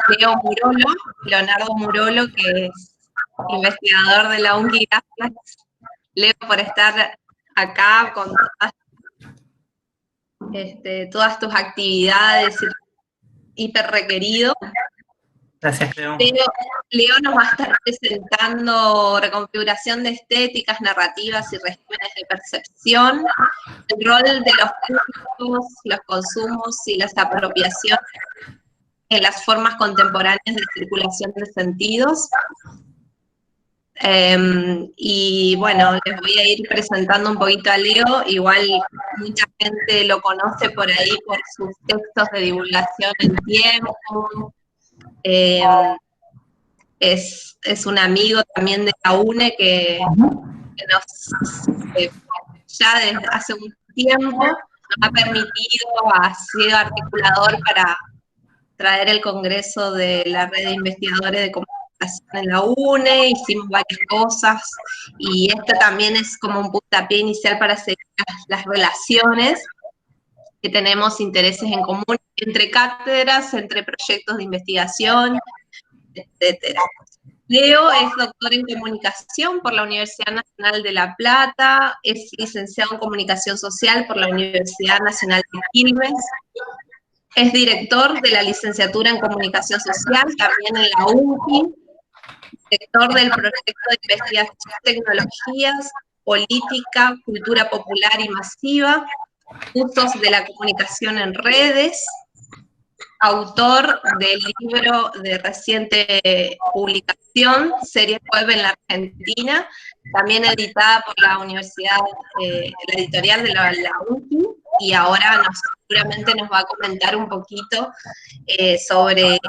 Leo Murolo, Leonardo Murolo, que es investigador de la UNCI. Gracias, Leo, por estar acá con todas tus actividades, hiper requerido. Gracias, Leo. Leo nos va a estar presentando reconfiguración de estéticas, narrativas y regímenes de percepción, el rol de los públicos, los consumos y las apropiaciones en las formas contemporáneas de circulación de sentidos. Y bueno, les voy a ir presentando un poquito a Leo. Igual mucha gente lo conoce por ahí por sus textos de divulgación en Tiempo. Es un amigo también de la UNE que ya desde hace un tiempo nos ha ha sido articulador para traer el congreso de la red de investigadores de comunicación en la UNE, hicimos varias cosas, y esto también es como un puntapié inicial para seguir las relaciones, que tenemos intereses en común entre cátedras, entre proyectos de investigación, etcétera. Leo es doctor en comunicación por la Universidad Nacional de La Plata, es licenciado en comunicación social por la Universidad Nacional de Quilmes, es director de la licenciatura en comunicación social, también en la UNCI, director del proyecto de investigación tecnologías, política, cultura popular y masiva, usos de la comunicación en redes, autor del libro de reciente publicación, Series Web en la Argentina, también editada por la Universidad, la editorial de la UNCI, y ahora seguramente nos va a comentar un poquito sobre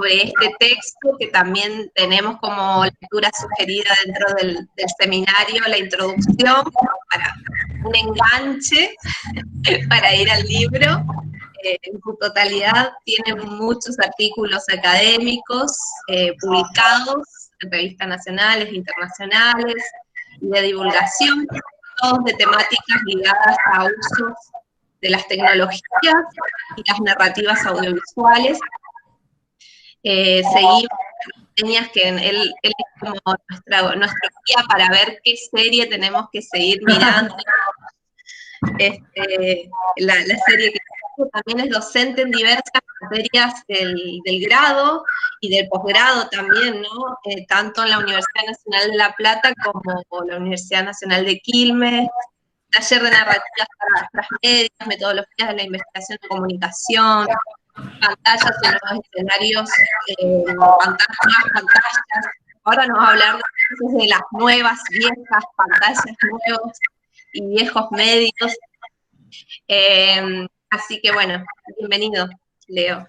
este texto, que también tenemos como lectura sugerida dentro del seminario, la introducción, para un enganche para ir al libro. En su totalidad tiene muchos artículos académicos publicados en revistas nacionales, internacionales, y de divulgación, todos de temáticas ligadas a usos de las tecnologías y las narrativas audiovisuales. Seguimos líneas que él es como nuestro guía para ver qué serie tenemos que seguir mirando. La serie que también es docente en diversas materias del grado y del posgrado también, ¿no? Tanto en la Universidad Nacional de La Plata como la Universidad Nacional de Quilmes, taller de narrativas transmedias, metodologías de la investigación de comunicación, pantallas en los escenarios, pantallas. Ahora nos va a hablar de las nuevas, viejas, pantallas nuevos y viejos medios. Así que bueno, bienvenido, Leo.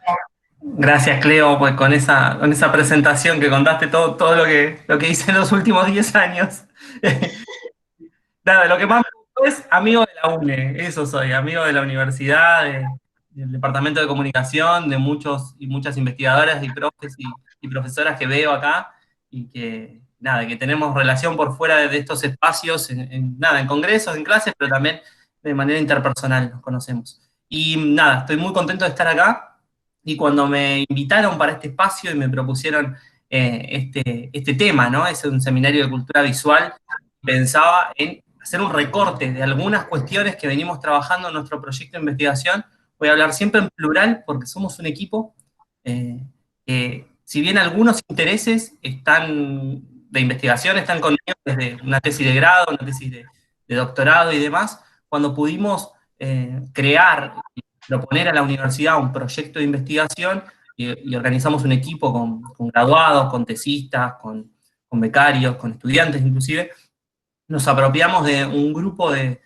Gracias, Cleo, pues con esa presentación que contaste todo lo que hice en los últimos 10 años. Nada, lo que más me gustó es amigo de la UNE, eso soy, amigo de la universidad, del departamento de comunicación, de muchos y muchas investigadoras y profes y profesoras que veo acá, y que, nada, que tenemos relación por fuera de estos espacios, en congresos, en clases, pero también de manera interpersonal nos conocemos. Y nada, estoy muy contento de estar acá, y cuando me invitaron para este espacio y me propusieron este tema, ¿no? Es un seminario de cultura visual, pensaba en hacer un recorte de algunas cuestiones que venimos trabajando en nuestro proyecto de investigación. Voy a hablar siempre en plural porque somos un equipo que, si bien algunos intereses de investigación están conmigo desde una tesis de grado, una tesis de doctorado y demás, cuando pudimos crear y proponer a la universidad un proyecto de investigación y organizamos un equipo con graduados, con tesistas, con becarios, con estudiantes inclusive, nos apropiamos de un grupo de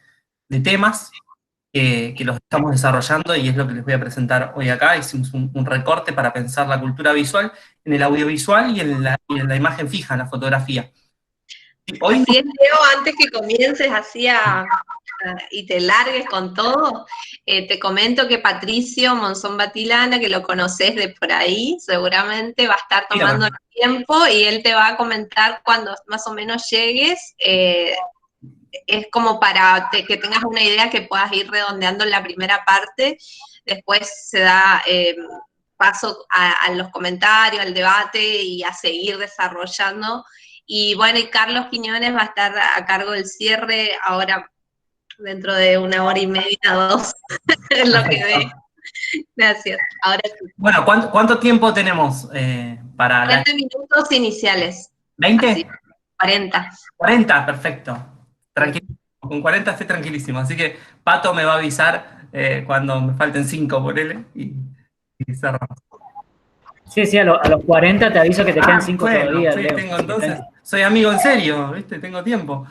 temas que los estamos desarrollando, y es lo que les voy a presentar hoy acá. Hicimos un recorte para pensar la cultura visual en el audiovisual y en la imagen fija, en la fotografía. Hoy, así es, Leo, antes que comiences y te largues con todo, te comento que Patricio Monzón Batilana, que lo conoces de por ahí, seguramente va a estar tomando el tiempo, y él te va a comentar cuando más o menos llegues. Es como para que tengas una idea, que puedas ir redondeando en la primera parte. Después se da paso a los comentarios, al debate y a seguir desarrollando. Y bueno, y Carlos Quiñones va a estar a cargo del cierre ahora dentro de 1 hora y media, 2, es lo que ve. Gracias. Ahora sí. Bueno, ¿cuánto tiempo tenemos para 40 minutos iniciales. Así, ¿20? 40. 40, perfecto. Tranquilo. Con 40 estoy tranquilísimo. Así que Pato me va a avisar cuando me falten 5 por él y cerramos. Sí, a los 40 te aviso que te quedan 5 bueno, todavía, sí, Leo. tengo entonces, soy amigo en serio, ¿viste? Tengo tiempo.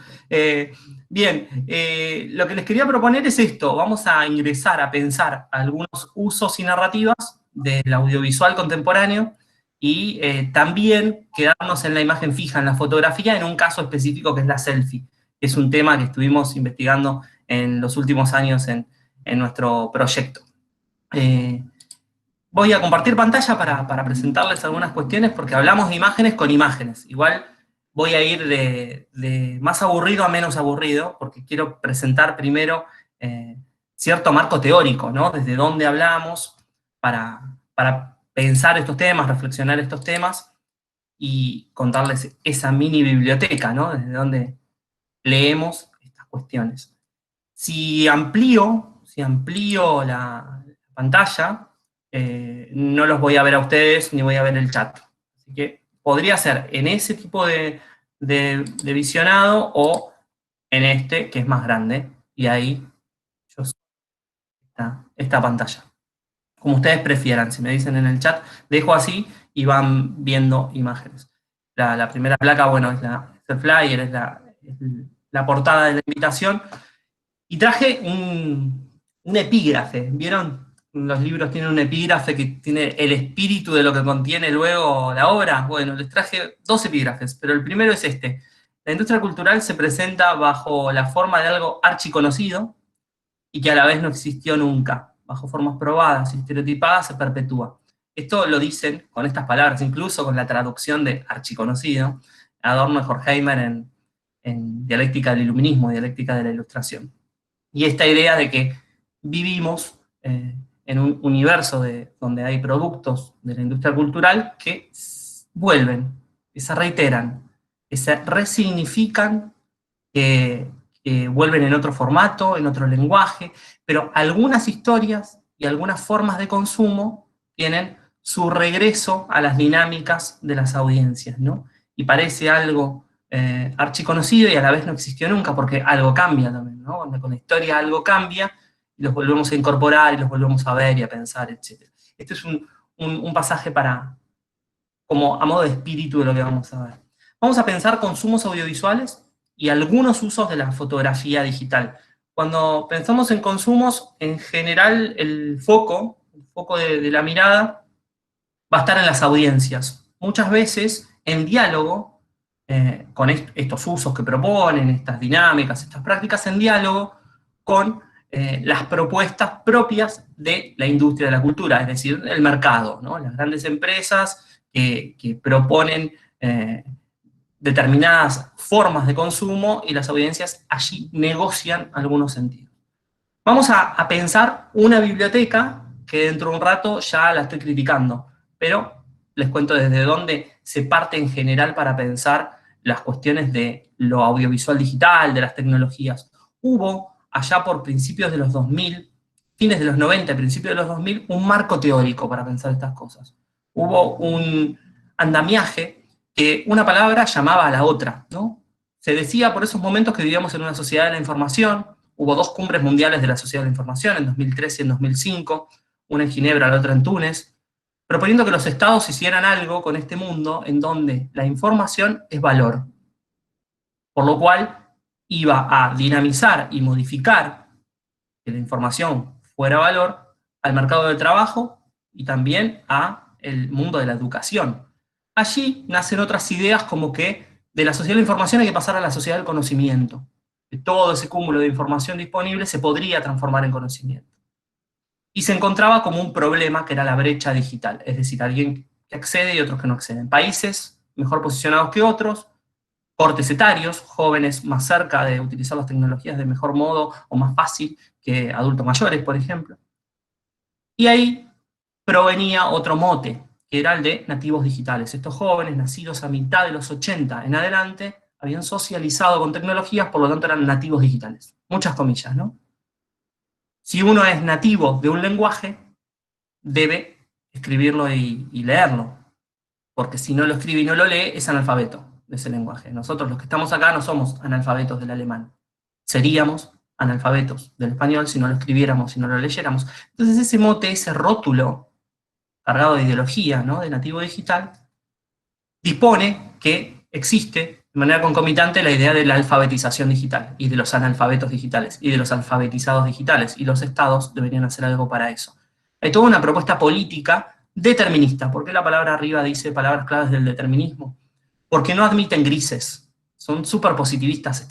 Bien, lo que les quería proponer es esto, vamos a ingresar a pensar algunos usos y narrativas del audiovisual contemporáneo y también quedarnos en la imagen fija, en la fotografía, en un caso específico que es la selfie, que es un tema que estuvimos investigando en los últimos años en nuestro proyecto. Voy a compartir pantalla para presentarles algunas cuestiones, porque hablamos de imágenes con imágenes. Igual voy a ir de más aburrido a menos aburrido, porque quiero presentar primero cierto marco teórico, ¿no? Desde dónde hablamos, para pensar estos temas, reflexionar estos temas, y contarles esa mini biblioteca, ¿no? Desde donde leemos estas cuestiones. Si amplío la pantalla, no los voy a ver a ustedes ni voy a ver el chat. Así que podría ser en ese tipo de visionado o en este, que es más grande, y ahí yo esta pantalla. Como ustedes prefieran, si me dicen en el chat, dejo así y van viendo imágenes. La primera placa, bueno, es el flyer, es la portada de la invitación. Y traje un epígrafe, ¿vieron? Los libros tienen un epígrafe que tiene el espíritu de lo que contiene luego la obra. Bueno, les traje 2 epígrafes, pero el primero es este. La industria cultural se presenta bajo la forma de algo archiconocido y que a la vez no existió nunca. Bajo formas probadas y estereotipadas se perpetúa. Esto lo dicen con estas palabras, incluso con la traducción de archiconocido, Adorno y Horkheimer en Dialéctica del Iluminismo, Dialéctica de la Ilustración. Y esta idea de que vivimos en un universo donde hay productos de la industria cultural que vuelven, que se reiteran, que se resignifican, que vuelven en otro formato, en otro lenguaje, pero algunas historias y algunas formas de consumo tienen su regreso a las dinámicas de las audiencias, ¿no? Y parece algo archiconocido y a la vez no existió nunca, porque algo cambia también, ¿no? Con la historia algo cambia, y los volvemos a incorporar, y los volvemos a ver y a pensar, etc. Este es un pasaje como a modo de espíritu de lo que vamos a ver. Vamos a pensar consumos audiovisuales y algunos usos de la fotografía digital. Cuando pensamos en consumos, en general el foco de la mirada va a estar en las audiencias. Muchas veces en diálogo, con estos usos que proponen, estas dinámicas, estas prácticas, en diálogo con las propuestas propias de la industria de la cultura, es decir, el mercado, ¿no? Las grandes empresas que proponen determinadas formas de consumo y las audiencias allí negocian algunos sentidos. Vamos a pensar una biblioteca que dentro de un rato ya la estoy criticando, pero les cuento desde dónde se parte en general para pensar las cuestiones de lo audiovisual digital, de las tecnologías. Hubo, allá por principios de los 2000, fines de los 90, principios de los 2000, un marco teórico para pensar estas cosas. Hubo un andamiaje que una palabra llamaba a la otra, ¿no? Se decía por esos momentos que vivíamos en una sociedad de la información. Hubo 2 cumbres mundiales de la sociedad de la información, en 2013 y en 2005, una en Ginebra, la otra en Túnez, proponiendo que los estados hicieran algo con este mundo en donde la información es valor, por lo cual iba a dinamizar y modificar que la información fuera valor al mercado del trabajo y también al mundo de la educación. Allí nacen otras ideas como que de la sociedad de la información hay que pasar a la sociedad del conocimiento, que todo ese cúmulo de información disponible se podría transformar en conocimiento. Y se encontraba como un problema que era la brecha digital, es decir, alguien que accede y otros que no acceden. Países mejor posicionados que otros, cortes etarios, jóvenes más cerca de utilizar las tecnologías de mejor modo o más fácil que adultos mayores, por ejemplo. Y ahí provenía otro mote, que era el de nativos digitales. Estos jóvenes, nacidos a mitad de los 80 en adelante, habían socializado con tecnologías, por lo tanto eran nativos digitales. Muchas comillas, ¿no? Si uno es nativo de un lenguaje, debe escribirlo y leerlo, porque si no lo escribe y no lo lee, es analfabeto de ese lenguaje. Nosotros los que estamos acá no somos analfabetos del alemán. Seríamos analfabetos del español si no lo escribiéramos, si no lo leyéramos. Entonces ese mote, ese rótulo, cargado de ideología, ¿no?, de nativo digital, dispone que existe de manera concomitante la idea de la alfabetización digital, y de los analfabetos digitales, y de los alfabetizados digitales, y los estados deberían hacer algo para eso. Hay toda una propuesta política determinista. ¿Por qué la palabra arriba dice palabras claves del determinismo? Porque no admiten grises. Son súper positivistas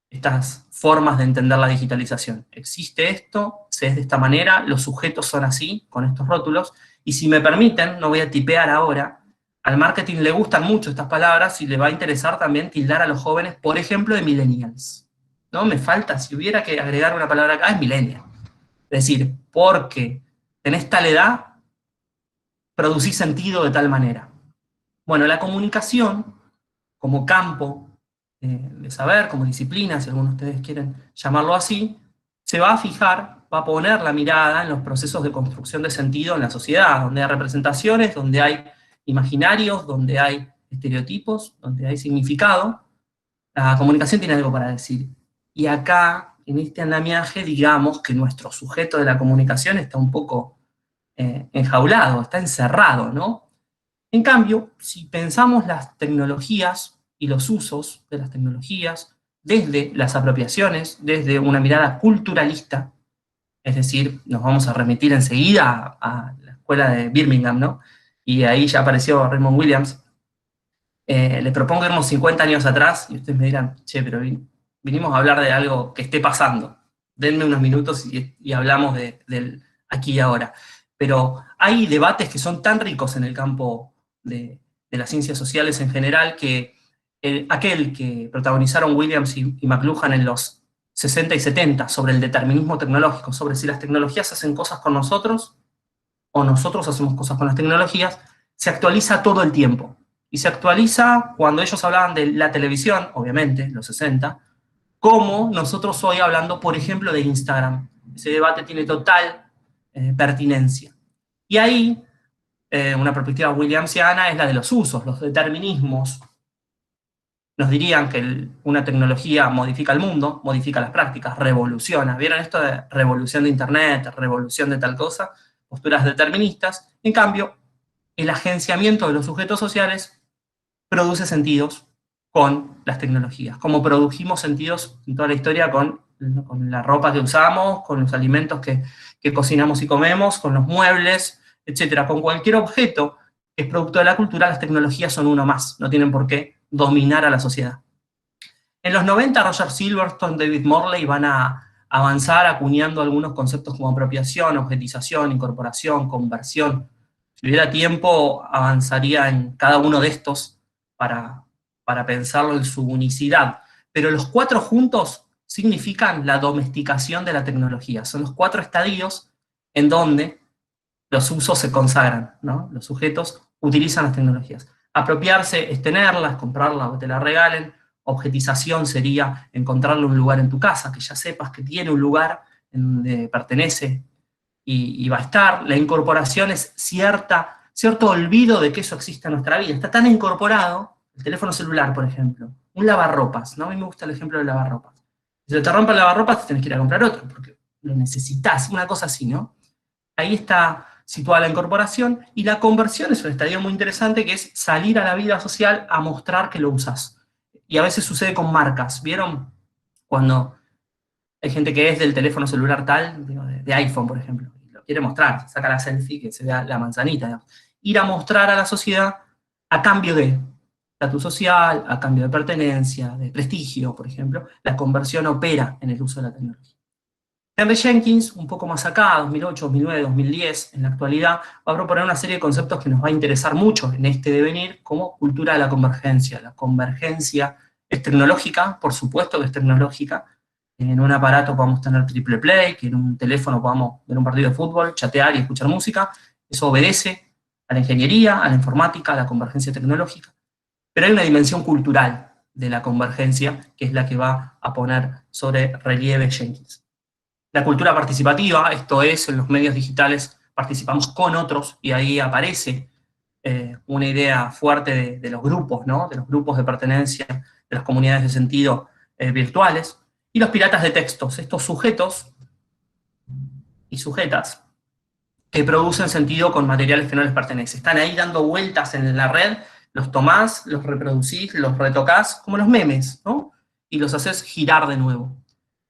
estas formas de entender la digitalización. Existe esto, se es de esta manera, los sujetos son así, con estos rótulos, y si me permiten, no voy a tipear ahora, al marketing le gustan mucho estas palabras y le va a interesar también tildar a los jóvenes, por ejemplo, de millennials. ¿No? Me falta, si hubiera que agregar una palabra acá, es millennial. Es decir, porque tenés tal edad, producís sentido de tal manera. Bueno, la comunicación, como campo de saber, como disciplina, si algunos de ustedes quieren llamarlo así, se va a fijar, va a poner la mirada en los procesos de construcción de sentido en la sociedad, donde hay representaciones, donde hay imaginarios, donde hay estereotipos, donde hay significado. La comunicación tiene algo para decir. Y acá, en este andamiaje, digamos que nuestro sujeto de la comunicación está un poco enjaulado, está encerrado, ¿no? En cambio, si pensamos las tecnologías y los usos de las tecnologías desde las apropiaciones, desde una mirada culturalista, es decir, nos vamos a remitir enseguida a la escuela de Birmingham, ¿no? Y ahí ya apareció Raymond Williams. Les propongo irnos 50 años atrás, y ustedes me dirán, che, pero vinimos a hablar de algo que esté pasando. Denme unos minutos y hablamos del aquí y ahora. Pero hay debates que son tan ricos en el campo de las ciencias sociales en general, que aquel que protagonizaron Williams y McLuhan en los 60 y 70 sobre el determinismo tecnológico, sobre si las tecnologías hacen cosas con nosotros o nosotros hacemos cosas con las tecnologías, se actualiza todo el tiempo. Y se actualiza cuando ellos hablaban de la televisión, obviamente, los 60, como nosotros hoy hablando, por ejemplo, de Instagram. Ese debate tiene total pertinencia. Y ahí, una perspectiva williamsiana es la de los usos, los determinismos. Nos dirían que una tecnología modifica el mundo, modifica las prácticas, revoluciona. ¿Vieron esto de revolución de Internet, revolución de tal cosa? Posturas deterministas. En cambio, el agenciamiento de los sujetos sociales produce sentidos con las tecnologías, como produjimos sentidos en toda la historia con la ropa que usamos, con los alimentos que cocinamos y comemos, con los muebles, etc. Con cualquier objeto que es producto de la cultura, las tecnologías son uno más, no tienen por qué dominar a la sociedad. En los 90, Roger Silverstone, David Morley van a avanzar acuñando algunos conceptos como apropiación, objetización, incorporación, conversión. Si hubiera tiempo, avanzaría en cada uno de estos para pensarlo en su unicidad. Pero los cuatro juntos significan la domesticación de la tecnología. Son los cuatro estadios en donde los usos se consagran, ¿no? Los sujetos utilizan las tecnologías. Apropiarse es tenerlas, comprarlas o te las regalen. Objetización sería encontrarle un lugar en tu casa, que ya sepas que tiene un lugar en donde pertenece y va a estar. La incorporación es cierto olvido de que eso existe en nuestra vida. Está tan incorporado, el teléfono celular, por ejemplo, un lavarropas, ¿no? A mí me gusta el ejemplo del lavarropas. Si se te rompe el lavarropas, tenés que ir a comprar otro, porque lo necesitas, una cosa así, ¿no? Ahí está situada la incorporación, y la conversión es un estadio muy interesante, que es salir a la vida social a mostrar que lo usas. Y a veces sucede con marcas. ¿Vieron? Cuando hay gente que es del teléfono celular tal, de iPhone, por ejemplo, y lo quiere mostrar, saca la selfie, que se vea la manzanita, digamos. Ir a mostrar a la sociedad a cambio de estatus social, a cambio de pertenencia, de prestigio, por ejemplo. La conversión opera en el uso de la tecnología. Henry Jenkins, un poco más acá, 2008, 2009, 2010, en la actualidad, va a proponer una serie de conceptos que nos va a interesar mucho en este devenir, como cultura de la convergencia. La convergencia es tecnológica, por supuesto que es tecnológica. En un aparato podamos tener triple play, que en un teléfono podamos ver un partido de fútbol, chatear y escuchar música, Eso obedece a la ingeniería, a la informática, a la convergencia tecnológica. Pero hay una dimensión cultural de la convergencia, que es la que va a poner sobre relieve Jenkins. La cultura participativa, esto es, en los medios digitales participamos con otros, y ahí aparece una idea fuerte de los grupos, ¿no? De los grupos de pertenencia, de las comunidades de sentido virtuales, y los piratas de textos, estos sujetos y sujetas que producen sentido con materiales que no les pertenecen. Están ahí dando vueltas en la red, los tomás, los reproducís, los retocás, como los memes, ¿no? Y los haces girar de nuevo.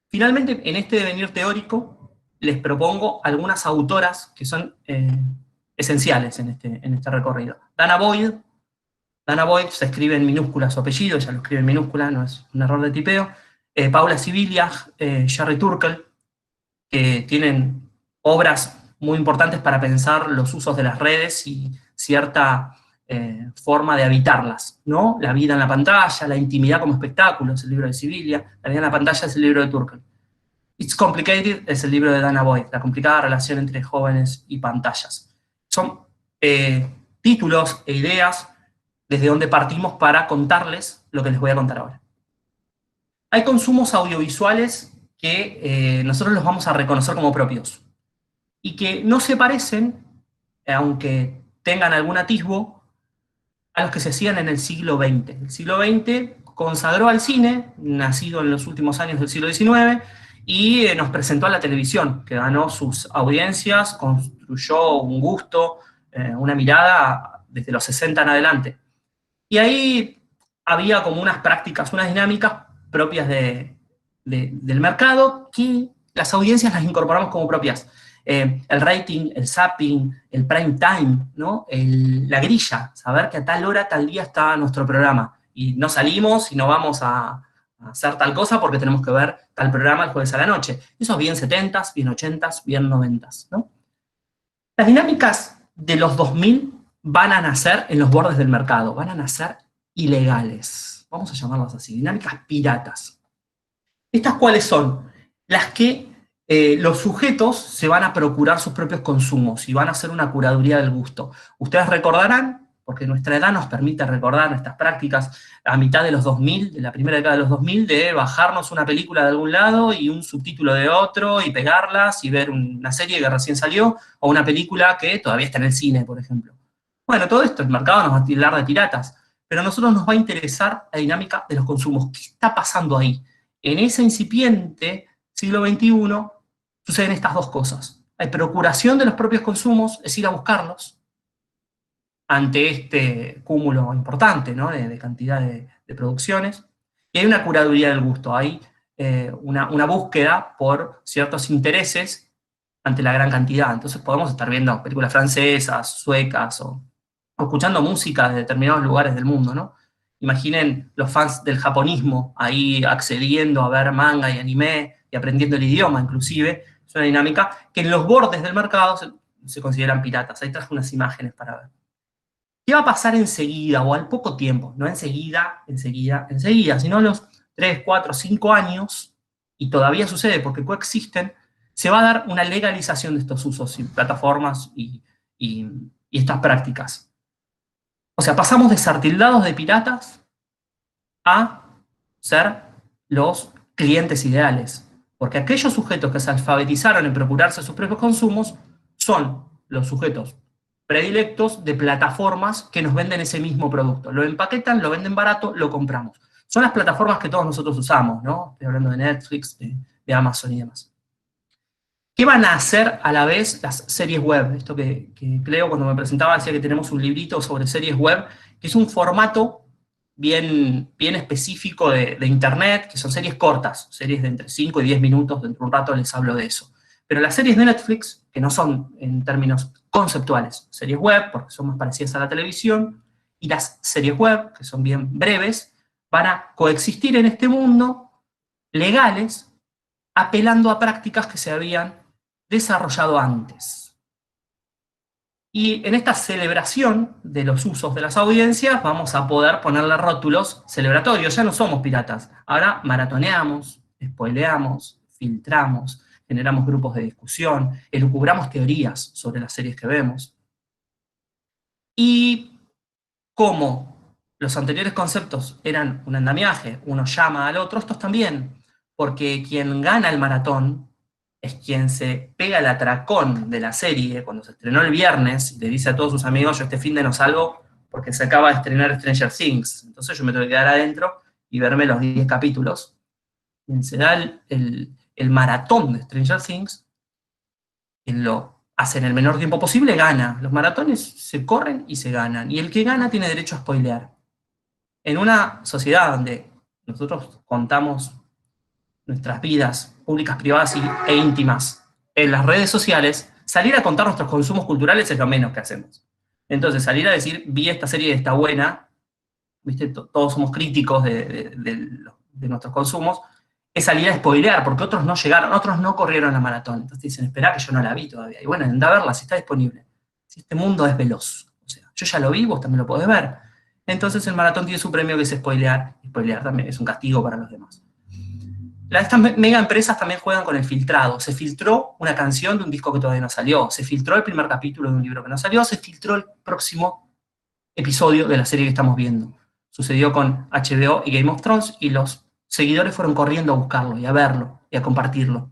Finalmente, en este devenir teórico, les propongo algunas autoras que son esenciales en este recorrido. Danah Boyd se escribe en minúscula su apellido, ella lo escribe en minúscula, no es un error de tipeo. Paula Sibelius, Sherry Turkle, que tienen obras muy importantes para pensar los usos de las redes y cierta forma de habitarlas, ¿no? La vida en la pantalla, la intimidad como espectáculo, es el libro de Sibelius, la vida en la pantalla es el libro de Turkle. It's Complicated es el libro de Danah Boyd, la complicada relación entre jóvenes y pantallas. Son títulos e ideas desde donde partimos para contarles lo que les voy a contar ahora. Hay consumos audiovisuales que nosotros los vamos a reconocer como propios y que no se parecen, aunque tengan algún atisbo, a los que se hacían en el siglo XX. El siglo XX consagró al cine, nacido en los últimos años del siglo XIX, y nos presentó a la televisión, que ganó sus audiencias, construyó un gusto, una mirada desde los 60 en adelante. Y ahí había como unas prácticas, unas dinámicas propias del mercado, que las audiencias las incorporamos como propias. El rating, el zapping, el prime time, ¿no? La grilla, saber que a tal hora, tal día está nuestro programa. Y no salimos y no vamos a hacer tal cosa porque tenemos que ver tal programa el jueves a la noche. Eso es bien 70s, bien 80s, bien 90s, ¿no? Las dinámicas de los 2000 van a nacer en los bordes del mercado, van a nacer ilegales. Vamos a llamarlas así, dinámicas piratas. ¿Estas cuáles son? Las que los sujetos se van a procurar sus propios consumos y van a hacer una curaduría del gusto. Ustedes recordarán, porque nuestra edad nos permite recordar estas prácticas a mitad de los 2000, de la primera década de los 2000, de bajarnos una película de algún lado y un subtítulo de otro y pegarlas y ver una serie que recién salió o una película que todavía está en el cine, por ejemplo. Bueno, todo esto, el mercado nos va a tildar de piratas, pero a nosotros nos va a interesar la dinámica de los consumos. ¿Qué está pasando ahí? En ese incipiente siglo XXI suceden estas dos cosas. Hay procuración de los propios consumos, es ir a buscarlos, ante este cúmulo importante, ¿no? de cantidad de producciones, y hay una curaduría del gusto, hay una búsqueda por ciertos intereses ante la gran cantidad. Entonces podemos estar viendo películas francesas, suecas, o escuchando música de determinados lugares del mundo, ¿no? Imaginen los fans del japonismo ahí accediendo a ver manga y anime y aprendiendo el idioma, inclusive. Es una dinámica que en los bordes del mercado se consideran piratas. Ahí traje unas imágenes para ver. ¿Qué va a pasar enseguida o al poco tiempo? No enseguida, sino a los 3, 4, 5 años, y todavía sucede porque coexisten, se va a dar una legalización de estos usos y plataformas y estas prácticas. O sea, pasamos de ser tildados de piratas a ser los clientes ideales. Porque aquellos sujetos que se alfabetizaron en procurarse sus propios consumos son los sujetos predilectos de plataformas que nos venden ese mismo producto. Lo empaquetan, lo venden barato, lo compramos. Son las plataformas que todos nosotros usamos, ¿no? Estoy hablando de Netflix, de Amazon y demás. ¿Qué van a hacer a la vez las series web? Esto que Cleo cuando me presentaba decía que tenemos un librito sobre series web, que es un formato bien específico de Internet, que son series cortas, series de entre 5 y 10 minutos, dentro de un rato les hablo de eso. Pero las series de Netflix, que no son en términos conceptuales series web, porque son más parecidas a la televisión, y las series web, que son bien breves, van a coexistir en este mundo, legales, apelando a prácticas que se habían desarrollado antes. Y en esta celebración de los usos de las audiencias vamos a poder ponerle rótulos celebratorios. Ya no somos piratas, ahora maratoneamos, spoileamos, filtramos, generamos grupos de discusión, elucubramos teorías sobre las series que vemos. Y como los anteriores conceptos eran un andamiaje, uno llama al otro, estos también, porque quien gana el maratón es quien se pega el atracón de la serie cuando se estrenó el viernes y le dice a todos sus amigos, yo este fin de no salgo porque se acaba de estrenar Stranger Things, entonces yo me tengo que quedar adentro y verme los 10 capítulos. Quien se da el maratón de Stranger Things, quien lo hace en el menor tiempo posible, gana. Los maratones se corren y se ganan, y el que gana tiene derecho a spoilear. En una sociedad donde nosotros contamos nuestras vidas públicas, privadas e íntimas en las redes sociales, salir a contar nuestros consumos culturales es lo menos que hacemos. Entonces, salir a decir, vi esta serie y está buena, ¿viste? Todos somos críticos de nuestros consumos, es salir a spoilear, porque otros no llegaron, otros no corrieron la maratón. Entonces dicen, espera que yo no la vi todavía. Y bueno, anda a verla si está disponible. Si este mundo es veloz. O sea, yo ya lo vi, vos también lo podés ver. Entonces el maratón tiene su premio que es spoilear. Spoilear también es un castigo para los demás. Estas mega empresas también juegan con el filtrado. Se filtró una canción de un disco que todavía no salió. Se filtró el primer capítulo de un libro que no salió. Se filtró el próximo episodio de la serie que estamos viendo. Sucedió con HBO y Game of Thrones, y los seguidores fueron corriendo a buscarlo y a verlo y a compartirlo.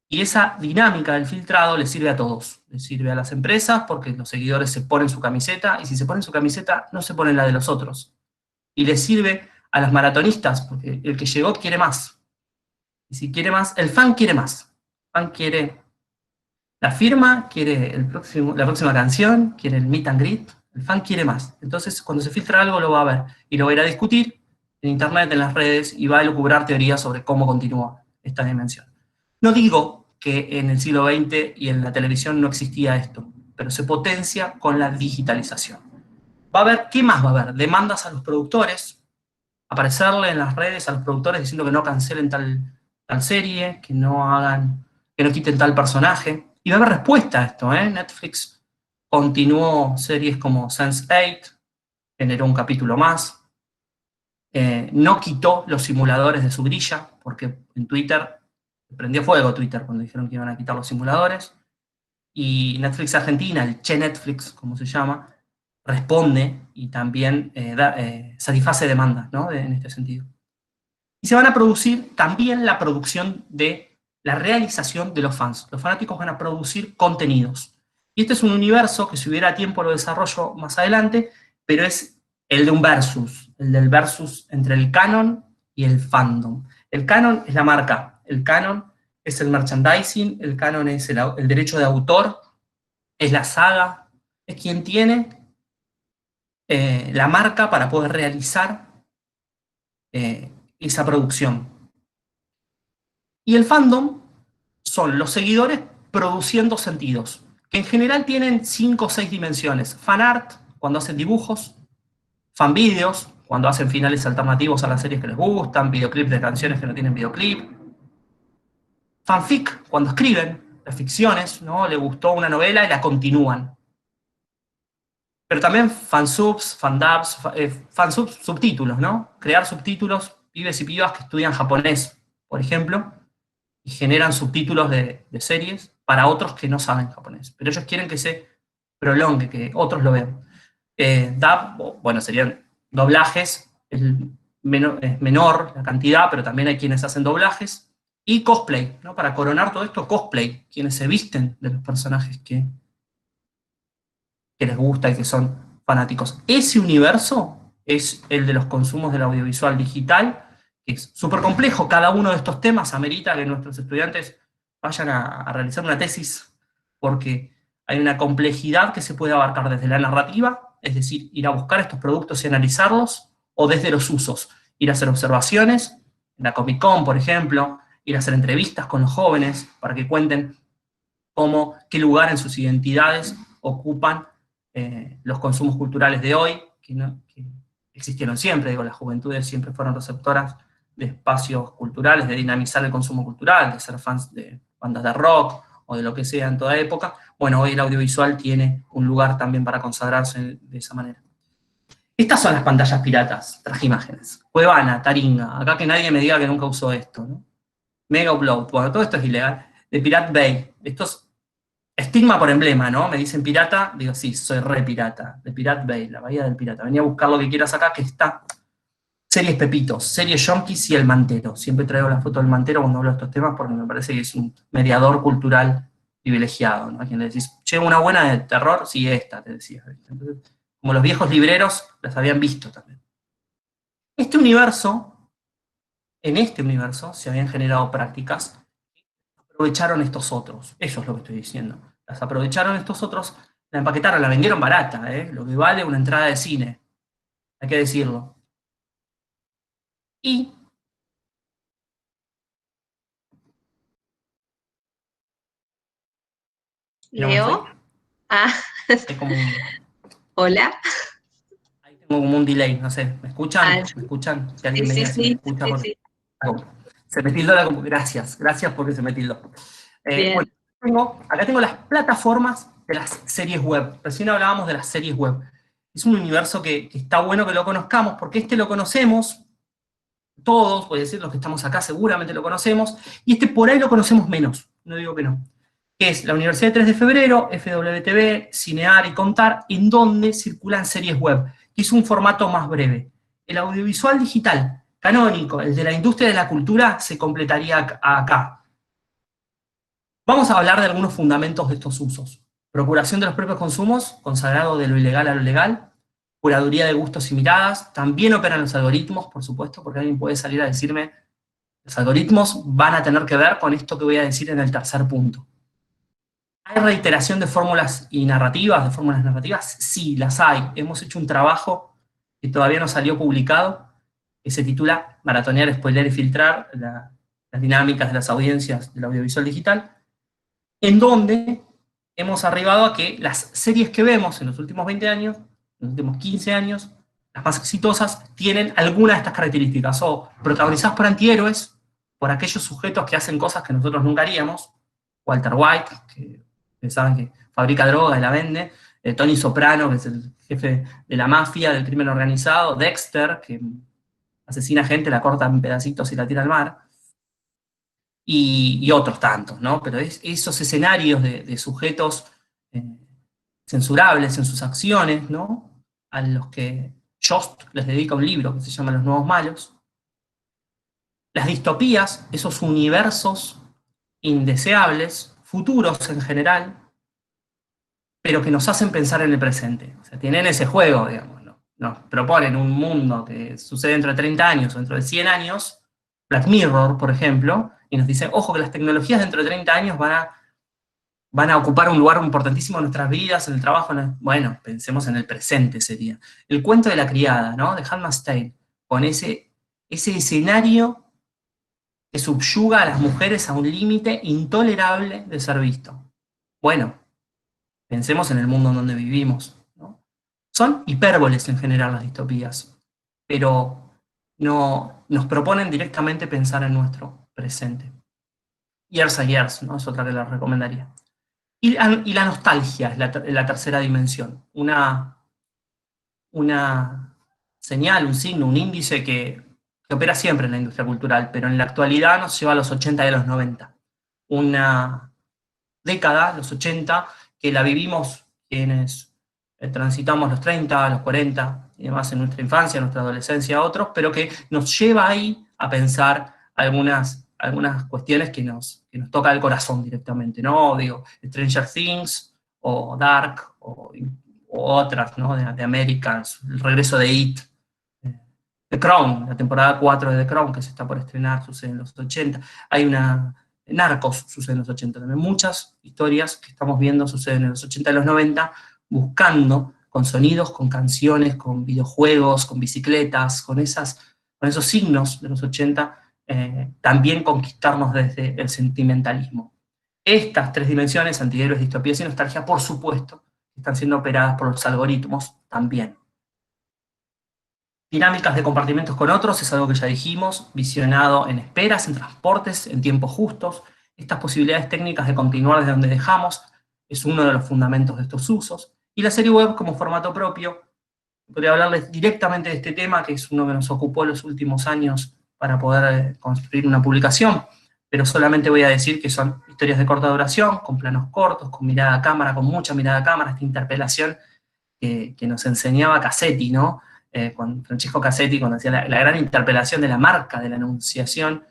Y esa dinámica del filtrado le sirve a todos. Le sirve a las empresas porque los seguidores se ponen su camiseta, y si se ponen su camiseta no se ponen la de los otros. Y le sirve a los maratonistas porque el que llegó quiere más. Y si quiere más, el fan quiere más. El fan quiere la firma, quiere la próxima canción, quiere el meet and greet. El fan quiere más. Entonces, cuando se filtra algo, lo va a ver. Y lo va a ir a discutir en internet, en las redes, y va a elucubrar teorías sobre cómo continúa esta dimensión. No digo que en el siglo XX y en la televisión no existía esto, pero se potencia con la digitalización. Va a haber, ¿qué más va a haber? Demandas a los productores, aparecerle en las redes a los productores diciendo que no cancelen tal serie, que no quiten tal personaje. Y va a haber respuesta a esto, ¿eh? Netflix continuó series como Sense8, generó un capítulo más. No quitó los simuladores de su grilla, porque en Twitter, prendió fuego Twitter cuando dijeron que iban a quitar los simuladores. Y Netflix Argentina, el Che Netflix, como se llama, responde y también satisface demandas, ¿no? En este sentido. Y se van a producir también la producción de la realización de los fans. Los fanáticos van a producir contenidos. Y este es un universo que si hubiera tiempo lo desarrollo más adelante, pero es el de un versus, el del versus entre el canon y el fandom. El canon es la marca, el canon es el merchandising, el canon es el derecho de autor, es la saga, es quien tiene la marca para poder realizar esa producción. Y el fandom son los seguidores produciendo sentidos, que en general tienen 5 o 6 dimensiones. Fanart, cuando hacen dibujos, fanvideos, cuando hacen finales alternativos a las series que les gustan, videoclips de canciones que no tienen videoclip. Fanfic, cuando escriben las ficciones, ¿no? Le gustó una novela y la continúan. Pero también fansubs, fandubs, fansubs, subtítulos, ¿no? Crear subtítulos, pibes y pibas que estudian japonés, por ejemplo, y generan subtítulos de series para otros que no saben japonés. Pero ellos quieren que se prolongue, que otros lo vean. Dub, bueno, serían doblajes, es menor la cantidad, pero también hay quienes hacen doblajes. Y cosplay, ¿no? Para coronar todo esto, cosplay, quienes se visten de los personajes que les gusta y que son fanáticos. Ese universo es el de los consumos del audiovisual digital, que es súper complejo. Cada uno de estos temas amerita que nuestros estudiantes vayan a realizar una tesis, porque hay una complejidad que se puede abarcar desde la narrativa, es decir, ir a buscar estos productos y analizarlos, o desde los usos, ir a hacer observaciones, en la Comic Con, por ejemplo, ir a hacer entrevistas con los jóvenes para que cuenten qué lugar en sus identidades ocupan los consumos culturales de hoy, que existieron siempre, digo, las juventudes siempre fueron receptoras de espacios culturales, de dinamizar el consumo cultural, de ser fans de bandas de rock o de lo que sea en toda época. Bueno, hoy el audiovisual tiene un lugar también para consagrarse de esa manera. Estas son las pantallas piratas, trajimágenes. Cuevana, Taringa, acá que nadie me diga que nunca usó esto, ¿no? Mega Upload, bueno, todo esto es ilegal. De Pirate Bay, estos estigma por emblema, ¿no? Me dicen pirata, digo, sí, soy re pirata, de Pirate Bay, la bahía del pirata. Venía a buscar lo que quieras acá, que está series Pepitos, series Yonkis y El Mantero. Siempre traigo la foto del Mantero cuando hablo de estos temas porque me parece que es un mediador cultural privilegiado, ¿no? A quien le decís, che, una buena de terror, sí, esta, te decía. Entonces, como los viejos libreros las habían visto también. En este universo se habían generado prácticas que aprovecharon estos otros. Eso es lo que estoy diciendo. Las aprovecharon estos otros, la empaquetaron, la vendieron barata, lo que vale una entrada de cine. Hay que decirlo. Y Leo. Ah, es como hola. ahí tengo como un delay, no sé. ¿Me escuchan? Ah, ¿Me escuchan? Si sí, alguien me sí, diga si me sí, escucha. sí, Porque sí. se me tildó la gracias porque se me tildó. Bien. Bueno, acá tengo las plataformas de las series web. Recién hablábamos de las series web. Es un universo que está bueno que lo conozcamos, porque este lo conocemos, todos, voy a decir, los que estamos acá seguramente lo conocemos, y este por ahí lo conocemos menos, no digo que no. Que es la Universidad de 3 de Febrero, FWTV, Cinear y Contar, en donde circulan series web, que es un formato más breve. El audiovisual digital, canónico, el de la industria de la cultura, se completaría acá. Vamos a hablar de algunos fundamentos de estos usos. Procuración de los propios consumos, consagrado de lo ilegal a lo legal, curaduría de gustos y miradas, también operan los algoritmos, por supuesto, porque alguien puede salir a decirme, los algoritmos van a tener que ver con esto que voy a decir en el tercer punto. ¿Hay reiteración de fórmulas y narrativas, de fórmulas narrativas? Sí, las hay. Hemos hecho un trabajo que todavía no salió publicado, que se titula Maratonear, Spoiler y Filtrar las dinámicas de las audiencias del audiovisual digital, en donde hemos arribado a que las series que vemos en los últimos 20 años, en los últimos 15 años, las más exitosas, tienen alguna de estas características, o protagonizadas por antihéroes, por aquellos sujetos que hacen cosas que nosotros nunca haríamos, Walter White, que saben que fabrica droga y la vende, Tony Soprano, que es el jefe de la mafia, del crimen organizado, Dexter, que asesina gente, la corta en pedacitos y la tira al mar, y otros tantos, ¿no? Pero esos escenarios de sujetos censurables en sus acciones, ¿no? A los que Jost les dedica un libro que se llama Los Nuevos Malos. Las distopías, esos universos indeseables, futuros en general, pero que nos hacen pensar en el presente. O sea, tienen ese juego, digamos, ¿no? Nos proponen un mundo que sucede dentro de 30 años o dentro de 100 años, Black Mirror, por ejemplo, y nos dice, ojo, que las tecnologías dentro de 30 años van a ocupar un lugar importantísimo en nuestras vidas, en el trabajo. Bueno, pensemos en el presente sería. El cuento de la criada, ¿no? De Handmaid's Tale, con ese escenario que subyuga a las mujeres a un límite intolerable de ser visto. Bueno, pensemos en el mundo en donde vivimos, ¿no? Son hipérboles en general las distopías, pero no nos proponen directamente pensar en nuestro presente. Years and Years, ¿no? Es otra que les recomendaría. Y la nostalgia es la tercera dimensión. Una señal, un signo, un índice que opera siempre en la industria cultural, pero en la actualidad nos lleva a los 80 y a los 90. Una década, los 80, que la vivimos quienes transitamos los 30, los 40, y demás en nuestra infancia, nuestra adolescencia, otros, pero que nos lleva ahí a pensar algunas cuestiones que nos toca el corazón directamente, ¿no? Digo, Stranger Things, o Dark, o otras, ¿no? De Americans, el regreso de It, The Crown, la temporada 4 de The Crown, que se está por estrenar, sucede en los 80. Hay Narcos sucede en los 80 también. Muchas historias que estamos viendo suceden en los 80 y los 90, buscando con sonidos, con canciones, con videojuegos, con bicicletas, con esos signos de los 80, también conquistarnos desde el sentimentalismo. Estas tres dimensiones, antihéroes, distopías y nostalgia, por supuesto, están siendo operadas por los algoritmos también. Dinámicas de compartimentos con otros es algo que ya dijimos, visionado en esperas, en transportes, en tiempos justos. Estas posibilidades técnicas de continuar desde donde dejamos es uno de los fundamentos de estos usos. Y la serie web como formato propio, podría hablarles directamente de este tema, que es uno que nos ocupó los últimos años para poder construir una publicación. pero solamente voy a decir que son historias de corta duración, con planos cortos, con mirada a cámara, con mucha mirada a cámara, esta interpelación que nos enseñaba Cassetti, ¿no? Con Francesco Cassetti, cuando hacía la gran interpelación de la marca de la Anunciación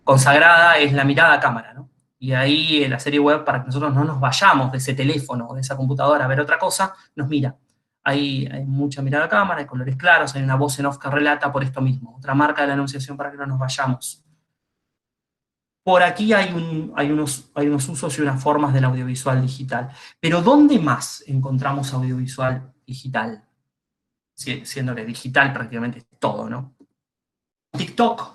consagrada, es la mirada a cámara, ¿no? Y ahí la serie web, para que nosotros no nos vayamos de ese teléfono o de esa computadora a ver otra cosa, nos mira. Hay mucha mirada a cámara, hay colores claros, hay una voz en off que relata por esto mismo. Otra marca de la Anunciación para que no nos vayamos. Por aquí hay unos usos y unas formas del audiovisual digital. Pero ¿dónde más encontramos audiovisual digital? Siéndole digital prácticamente todo, ¿no? TikTok.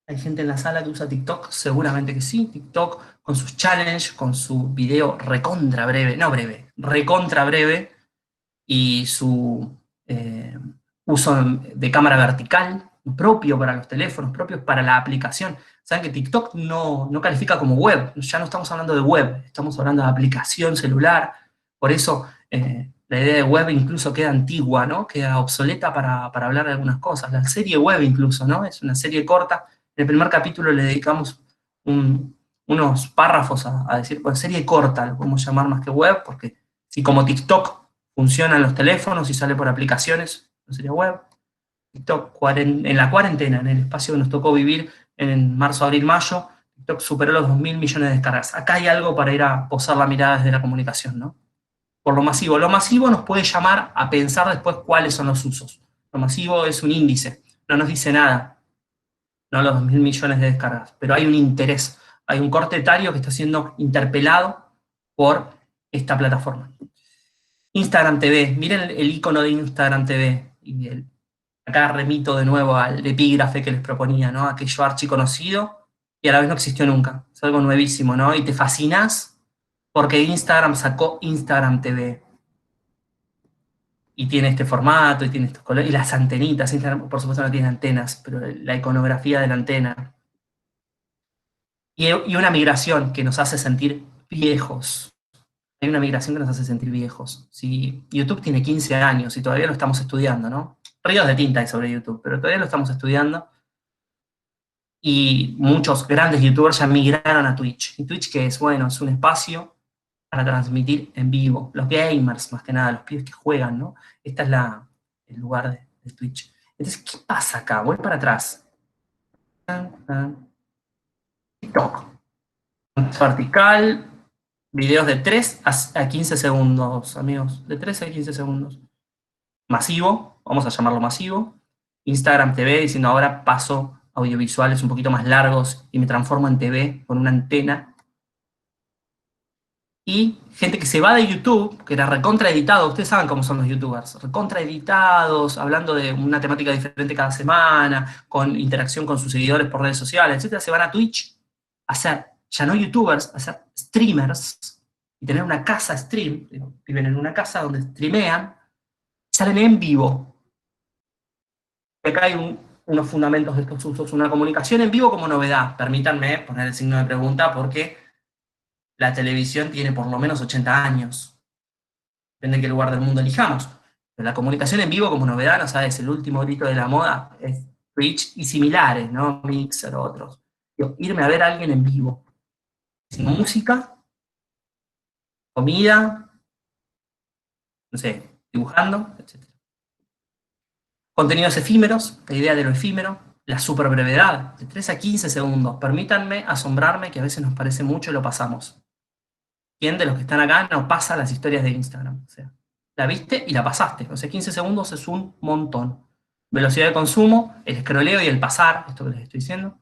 ¿Hay gente en la sala que usa TikTok? Seguramente que sí. TikTok con sus challenges, con su video recontra breve, no breve, recontra breve, y su uso de cámara vertical, propio para los teléfonos, propio para la aplicación. Saben que TikTok no califica como web, ya no estamos hablando de web, estamos hablando de aplicación celular, por eso la idea de web incluso queda antigua, ¿no? Queda obsoleta para hablar de algunas cosas. La serie web incluso, ¿no? Es una serie corta. En el primer capítulo le dedicamos unos párrafos a decir, pues serie corta, lo podemos llamar más que web, porque si como TikTok funciona en los teléfonos y sale por aplicaciones, no sería web. TikTok en la cuarentena, en el espacio que nos tocó vivir en marzo, abril, mayo, TikTok superó los 2.000 millones de descargas. Acá hay algo para ir a posar la mirada desde la comunicación, ¿no? Por lo masivo. Lo masivo nos puede llamar a pensar después cuáles son los usos. Lo masivo es un índice, no nos dice nada, no los 2.000 millones de descargas, pero hay un interés, hay un corte etario que está siendo interpelado por esta plataforma. Instagram TV, miren el icono de Instagram TV, y acá remito de nuevo al epígrafe que les proponía, ¿no? Aquello archiconocido y a la vez no existió nunca, es algo nuevísimo, ¿no? Y te fascinás porque Instagram sacó Instagram TV. Y tiene este formato, y tiene estos colores, y las antenitas. Instagram, por supuesto, no tiene antenas, pero la iconografía de la antena. Y una migración que nos hace sentir viejos. Hay una migración que nos hace sentir viejos. Si YouTube tiene 15 años y todavía lo estamos estudiando, ¿no? Ríos de tinta hay sobre YouTube, pero todavía lo estamos estudiando. Y muchos grandes youtubers ya migraron a Twitch. ¿Y Twitch qué es? Bueno, es un espacio para transmitir en vivo. Los gamers, más que nada, los pibes que juegan, ¿no? Este es el lugar de Twitch. Entonces, ¿qué pasa acá? Voy para atrás. TikTok. Vertical, videos de 3 a 15 segundos, amigos. De 3 a 15 segundos. Masivo, vamos a llamarlo masivo. Instagram TV, diciendo ahora paso a audiovisuales un poquito más largos y me transformo en TV con una antena. Y gente que se va de YouTube, que era recontraeditado, ustedes saben cómo son los youtubers, recontraeditados, hablando de una temática diferente cada semana, con interacción con sus seguidores por redes sociales, etcétera, se van a Twitch a ser, ya no youtubers, a ser streamers, y tener una casa stream, viven en una casa donde streamean, salen en vivo. Acá hay unos fundamentos de estos usos, una comunicación en vivo como novedad. Permítanme poner el signo de pregunta porque la televisión tiene por lo menos 80 años. Depende de qué lugar del mundo elijamos. Pero la comunicación en vivo como novedad, no sabes, el último grito de la moda es Twitch y similares, ¿no? Mixer o otros. Irme a ver a alguien en vivo. Sin música, comida, no sé, dibujando, etc. Contenidos efímeros, la idea de lo efímero, la superbrevedad, de 3 a 15 segundos. Permítanme asombrarme, que a veces nos parece mucho y lo pasamos. ¿Quién de los que están acá no pasa las historias de Instagram? O sea, la viste y la pasaste. O sea, 15 segundos es un montón. Velocidad de consumo, el escroleo y el pasar, esto que les estoy diciendo.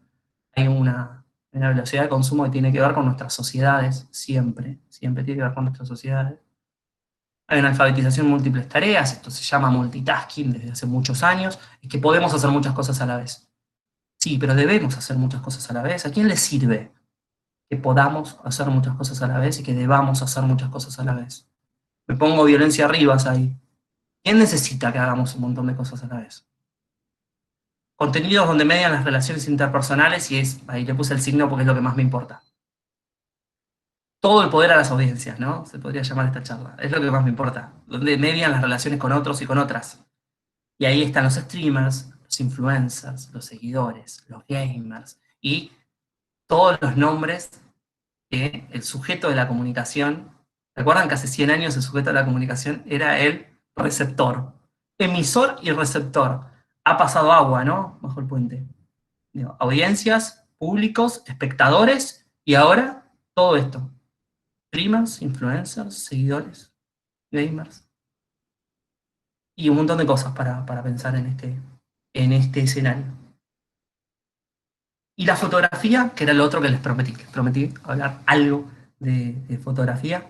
Hay una velocidad de consumo que tiene que ver con nuestras sociedades, siempre tiene que ver con nuestras sociedades. Hay una alfabetización en múltiples tareas, esto se llama multitasking desde hace muchos años, es que podemos hacer muchas cosas a la vez. Sí, pero debemos hacer muchas cosas a la vez. ¿A quién le sirve que podamos hacer muchas cosas a la vez y que debamos hacer muchas cosas a la vez? Me pongo violencia arriba ahí. ¿Quién necesita que hagamos un montón de cosas a la vez? Contenidos donde median las relaciones interpersonales, y ahí le puse el signo porque es lo que más me importa. Todo el poder a las audiencias, ¿no? Se podría llamar esta charla. Es lo que más me importa. Donde median las relaciones con otros y con otras. Y ahí están los streamers, los influencers, los seguidores, los gamers, y todos los nombres que el sujeto de la comunicación, ¿recuerdan que hace 100 años el sujeto de la comunicación era el receptor? Emisor y receptor. Ha pasado agua, ¿no? Bajo el puente. Digo, audiencias, públicos, espectadores, y ahora todo esto. Streamers, influencers, seguidores, gamers. Y un montón de cosas para pensar en este escenario. Y la fotografía, que era lo otro que les prometí hablar algo de fotografía.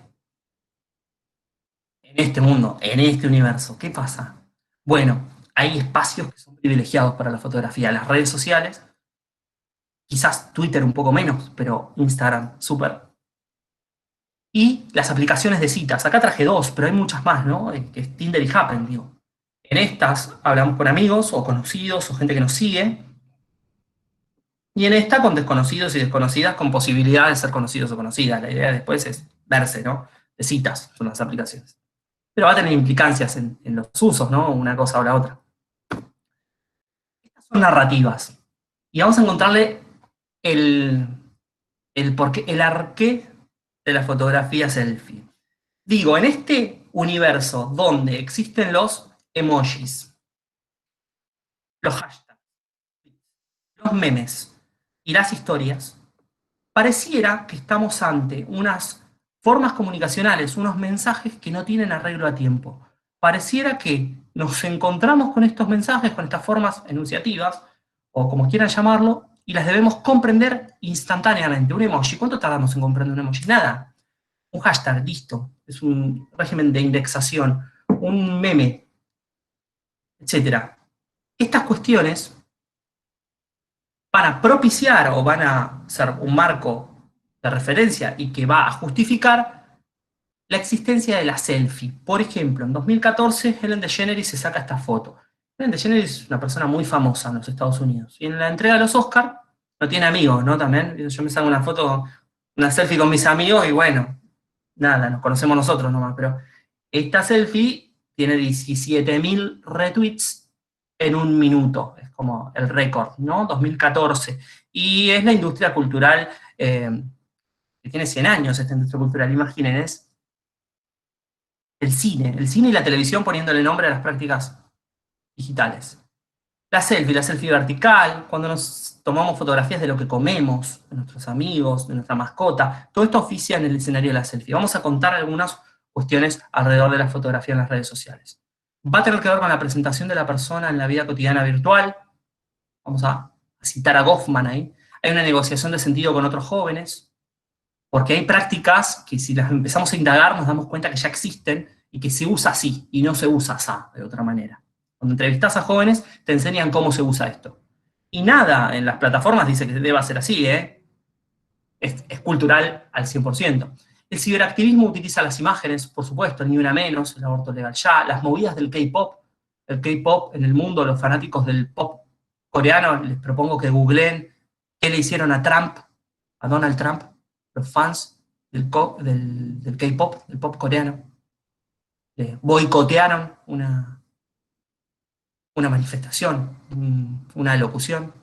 En este mundo, en este universo, ¿qué pasa? Bueno, hay espacios que son privilegiados para la fotografía. Las redes sociales, quizás Twitter un poco menos, pero Instagram, súper. Y las aplicaciones de citas. Acá traje dos, pero hay muchas más, ¿no? Que es Tinder y Happen, digo. En estas hablamos con amigos o conocidos o gente que nos sigue. Y en esta con desconocidos y desconocidas con posibilidad de ser conocidos o conocidas. La idea después es verse, ¿no? De citas son las aplicaciones. Pero va a tener implicancias en los usos, ¿no? Una cosa o la otra. Estas son narrativas. Y vamos a encontrarle el porqué, el arqué de la fotografía selfie. Digo, en este universo donde existen los emojis, los hashtags, los memes y las historias, pareciera que estamos ante unas formas comunicacionales, unos mensajes que no tienen arreglo a tiempo. Pareciera que nos encontramos con estos mensajes, con estas formas enunciativas, o como quieran llamarlo, y las debemos comprender instantáneamente. Un emoji, ¿cuánto tardamos en comprender un emoji? Nada. Un hashtag, listo. Es un régimen de indexación, un meme, etc. Estas cuestiones van a propiciar o van a ser un marco de referencia y que va a justificar la existencia de la selfie. Por ejemplo, en 2014 Ellen DeGeneres se saca esta foto. Ellen DeGeneres es una persona muy famosa en los Estados Unidos. Y en la entrega de los Oscars no tiene amigos, ¿no? También yo me saco una foto, una selfie con mis amigos y bueno, nada, nos conocemos nosotros nomás. Pero esta selfie tiene 17.000 retweets en un minuto. Es como el récord, ¿no? 2014. Y es la industria cultural que tiene 100 años, esta industria cultural. Imaginen, es el cine y la televisión poniéndole nombre a las prácticas digitales. La selfie vertical, cuando nos tomamos fotografías de lo que comemos, de nuestros amigos, de nuestra mascota, todo esto oficia en el escenario de la selfie. Vamos a contar algunas cuestiones alrededor de la fotografía en las redes sociales. Va a tener que ver con la presentación de la persona en la vida cotidiana virtual. Vamos a citar a Goffman ahí. Hay una negociación de sentido con otros jóvenes, porque hay prácticas que si las empezamos a indagar nos damos cuenta que ya existen y que se usa así y no se usa así de otra manera. Cuando entrevistas a jóvenes te enseñan cómo se usa esto. Y nada en las plataformas dice que deba ser así, ¿eh? Es cultural al 100%. El ciberactivismo utiliza las imágenes, por supuesto, ni una menos, el aborto legal ya, las movidas del K-pop. El K-pop en el mundo, los fanáticos del pop coreano, les propongo que googleen qué le hicieron a Trump, a Donald Trump, los fans del K-pop, del pop coreano. Boicotearon una manifestación, una locución.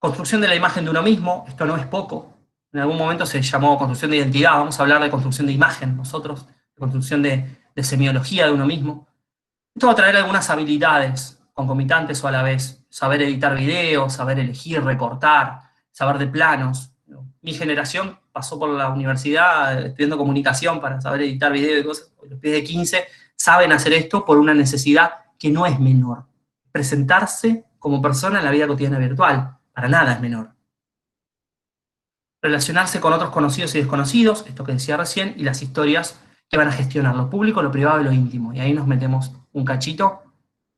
Construcción de la imagen de uno mismo, esto no es poco. En algún momento se llamó construcción de identidad, vamos a hablar de construcción de imagen nosotros, de construcción de semiología de uno mismo. Esto va a traer algunas habilidades concomitantes o a la vez. Saber editar videos, saber elegir, recortar, saber de planos. Mi generación pasó por la universidad estudiando comunicación para saber editar videos y cosas. Los pibes de 15 saben hacer esto por una necesidad que no es menor. Presentarse como persona en la vida cotidiana virtual, para nada es menor. Relacionarse con otros conocidos y desconocidos, esto que decía recién, y las historias que van a gestionar lo público, lo privado y lo íntimo. Y ahí nos metemos un cachito.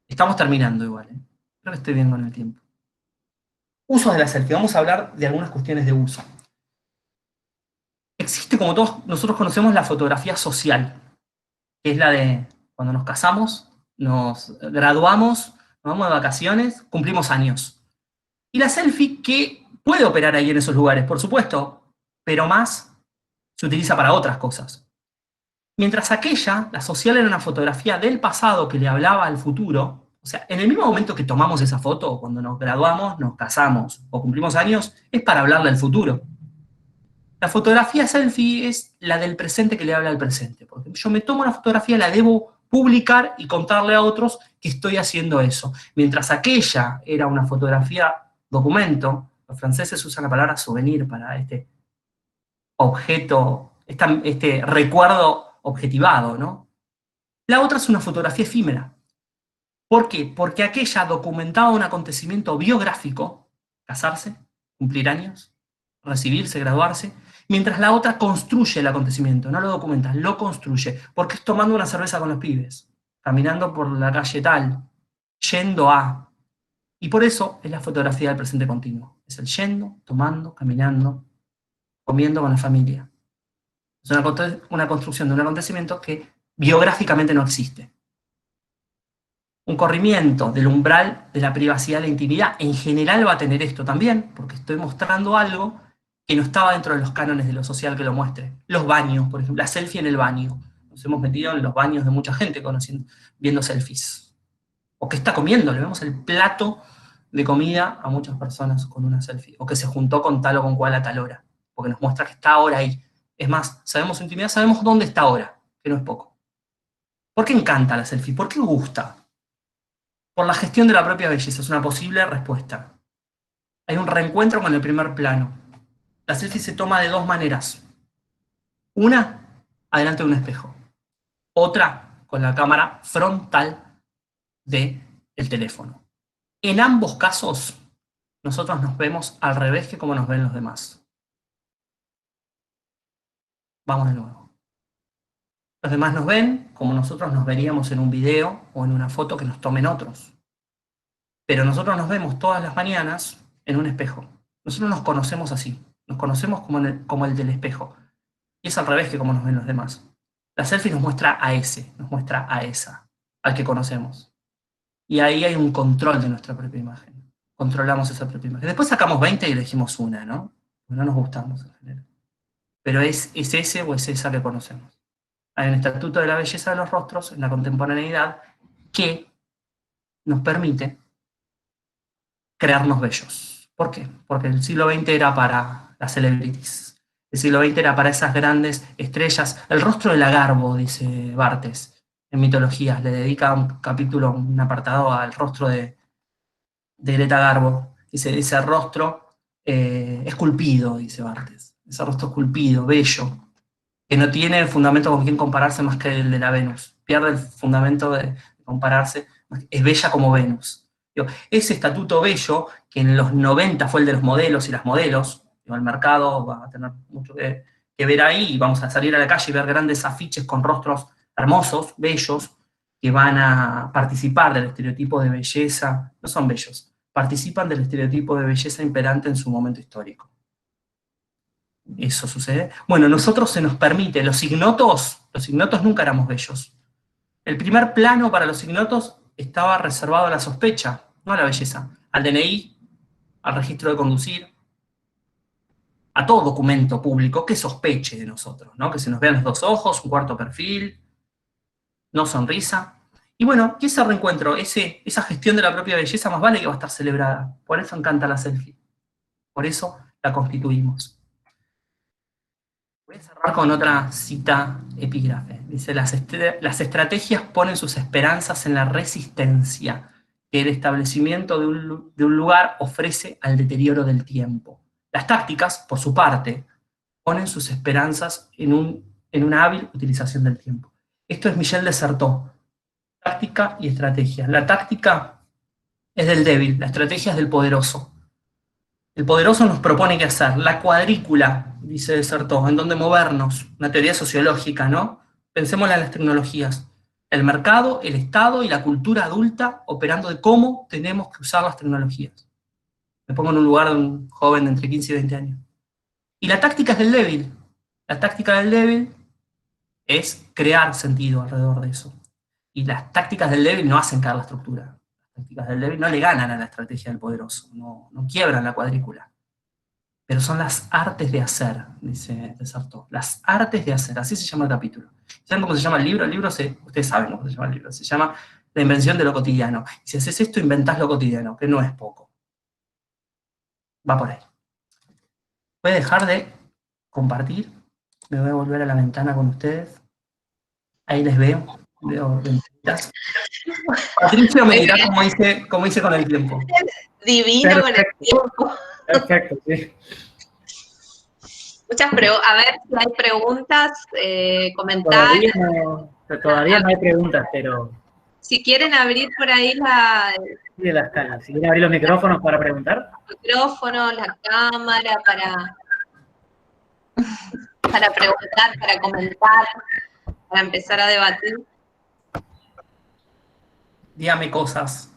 Estamos terminando igual, ¿eh? Creo que estoy bien con el tiempo. Usos de la selfie. Vamos a hablar de algunas cuestiones de uso. Existe, como todos nosotros conocemos, la fotografía social, que es la de cuando nos casamos, nos graduamos, nos vamos de vacaciones, cumplimos años. Y la selfie, que puede operar ahí en esos lugares, por supuesto, pero más se utiliza para otras cosas. Mientras aquella, la social, era una fotografía del pasado que le hablaba al futuro, O sea, en el mismo momento que tomamos esa foto, cuando nos graduamos, nos casamos o cumplimos años, es para hablarle al futuro. La fotografía selfie es la del presente que le habla al presente. Porque yo me tomo una fotografía, la debo publicar y contarle a otros que estoy haciendo eso. Mientras aquella era una fotografía documento, los franceses usan la palabra souvenir para este objeto, este recuerdo objetivado, ¿no? La otra es una fotografía efímera. ¿Por qué? Porque aquella documentaba un acontecimiento biográfico, casarse, cumplir años, recibirse, graduarse, mientras la otra construye el acontecimiento, no lo documenta, lo construye, porque es tomando una cerveza con los pibes, caminando por la calle tal, yendo a. Y por eso es la fotografía del presente continuo. Es el yendo, tomando, caminando, comiendo con la familia. Es una construcción de un acontecimiento que biográficamente no existe. Un corrimiento del umbral de la privacidad, de la intimidad, en general va a tener esto también, porque estoy mostrando algo que no estaba dentro de los cánones de lo social que lo muestre. Los baños, por ejemplo, la selfie en el baño. Nos hemos metido en los baños de mucha gente viendo selfies. O que está comiendo, le vemos el plato de comida a muchas personas con una selfie. O que se juntó con tal o con cual a tal hora, porque nos muestra que está ahora ahí. Es más, sabemos su intimidad, sabemos dónde está ahora, que no es poco. ¿Por qué encanta la selfie? ¿Por qué gusta? Por la gestión de la propia belleza, es una posible respuesta. Hay un reencuentro con el primer plano. La selfie se toma de dos maneras. Una, adelante de un espejo. Otra, con la cámara frontal del teléfono. En ambos casos, nosotros nos vemos al revés que como nos ven los demás. Vamos de nuevo. Los demás nos ven como nosotros nos veríamos en un video o en una foto que nos tomen otros. Pero nosotros nos vemos todas las mañanas en un espejo. Nosotros nos conocemos así. Nos conocemos como el del espejo. Y es al revés que como nos ven los demás. La selfie nos muestra a ese, nos muestra a esa, al que conocemos. Y ahí hay un control de nuestra propia imagen. Controlamos esa propia imagen. Después sacamos 20 y elegimos una, ¿no? No nos gustamos en general. Pero es ese o es esa que conocemos. Hay un estatuto de la belleza de los rostros en la contemporaneidad que nos permite crearnos bellos. ¿Por qué? Porque el siglo XX era para las celebrities. El siglo XX era para esas grandes estrellas. El rostro de Lagarbo, dice Barthes, en Mitologías. Le dedica un capítulo, un apartado al rostro de Greta Garbo. Dice, ese rostro esculpido, dice Barthes. Ese rostro esculpido, bello, que no tiene fundamento con quien compararse más que el de la Venus. Pierde el fundamento de compararse. Es bella como Venus. Ese estatuto bello, que en los 90 fue el de los modelos y las modelos, el mercado va a tener mucho que ver ahí, y vamos a salir a la calle y ver grandes afiches con rostros hermosos, bellos, que van a participar del estereotipo de belleza. No son bellos, participan del estereotipo de belleza imperante en su momento histórico. Eso sucede. Bueno, nosotros se nos permite, los ignotos nunca éramos bellos. El primer plano para los ignotos estaba reservado a la sospecha, no a la belleza, al DNI, al registro de conducir, a todo documento público que sospeche de nosotros, ¿no? Que se nos vean los dos ojos, un cuarto perfil, no sonrisa. Y bueno, que ese reencuentro, esa gestión de la propia belleza más vale que va a estar celebrada. Por eso encanta la selfie. Por eso la constituimos. Voy a cerrar con otra cita epígrafe. Dice, las estrategias ponen sus esperanzas en la resistencia que el establecimiento de un lugar ofrece al deterioro del tiempo. Las tácticas, por su parte, ponen sus esperanzas en una hábil utilización del tiempo. Esto es Michel de Certeau. Táctica y estrategia. La táctica es del débil, la estrategia es del poderoso. El poderoso nos propone qué hacer. La cuadrícula, dice de Certeau, en donde movernos. Una teoría sociológica, ¿no? Pensémosla en las tecnologías. El mercado, el Estado y la cultura adulta operando de cómo tenemos que usar las tecnologías. Me pongo en un lugar de un joven de entre 15 y 20 años. Y la táctica es del débil. La táctica del débil es crear sentido alrededor de eso. Y las tácticas del débil no hacen caer la estructura. Las tácticas del débil no le ganan a la estrategia del poderoso, no quiebran la cuadrícula. Pero son las artes de hacer, dice de Certeau. Las artes de hacer, así se llama el capítulo. ¿Saben cómo se llama el libro? El libro ustedes saben cómo se llama el libro. Se llama la invención de lo cotidiano. Y si haces esto, inventás lo cotidiano, que no es poco. Va por ahí. Voy a dejar de compartir. Me voy a volver a la ventana con ustedes. Ahí les veo. Veo ventanitas. Patricio me dirá cómo hice con el tiempo. Divino con el tiempo. Perfecto, sí. Muchas preguntas. A ver si hay preguntas, comentarios. Todavía no hay preguntas, pero Si quieren abrir por ahí sí, las canas. Si quieren abrir los micrófonos para preguntar. el micrófono, la cámara, para preguntar, para comentar, para empezar a debatir. Dígame cosas.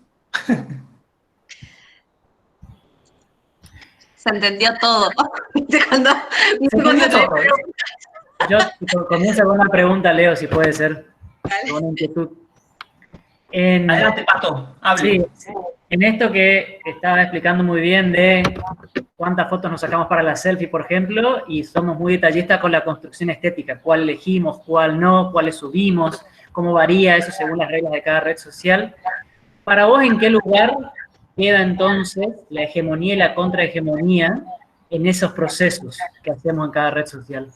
Se entendió todo. Cuando Yo comienzo con una pregunta, Leo, si puede ser. Con una inquietud. Adelante, Pato, hable. Sí, en esto que estaba explicando muy bien de cuántas fotos nos sacamos para la selfie, por ejemplo, y somos muy detallistas con la construcción estética, cuál elegimos, cuál no, cuáles subimos, cómo varía eso según las reglas de cada red social. Para vos, ¿en qué lugar queda entonces la hegemonía y la contrahegemonía en esos procesos que hacemos en cada red social?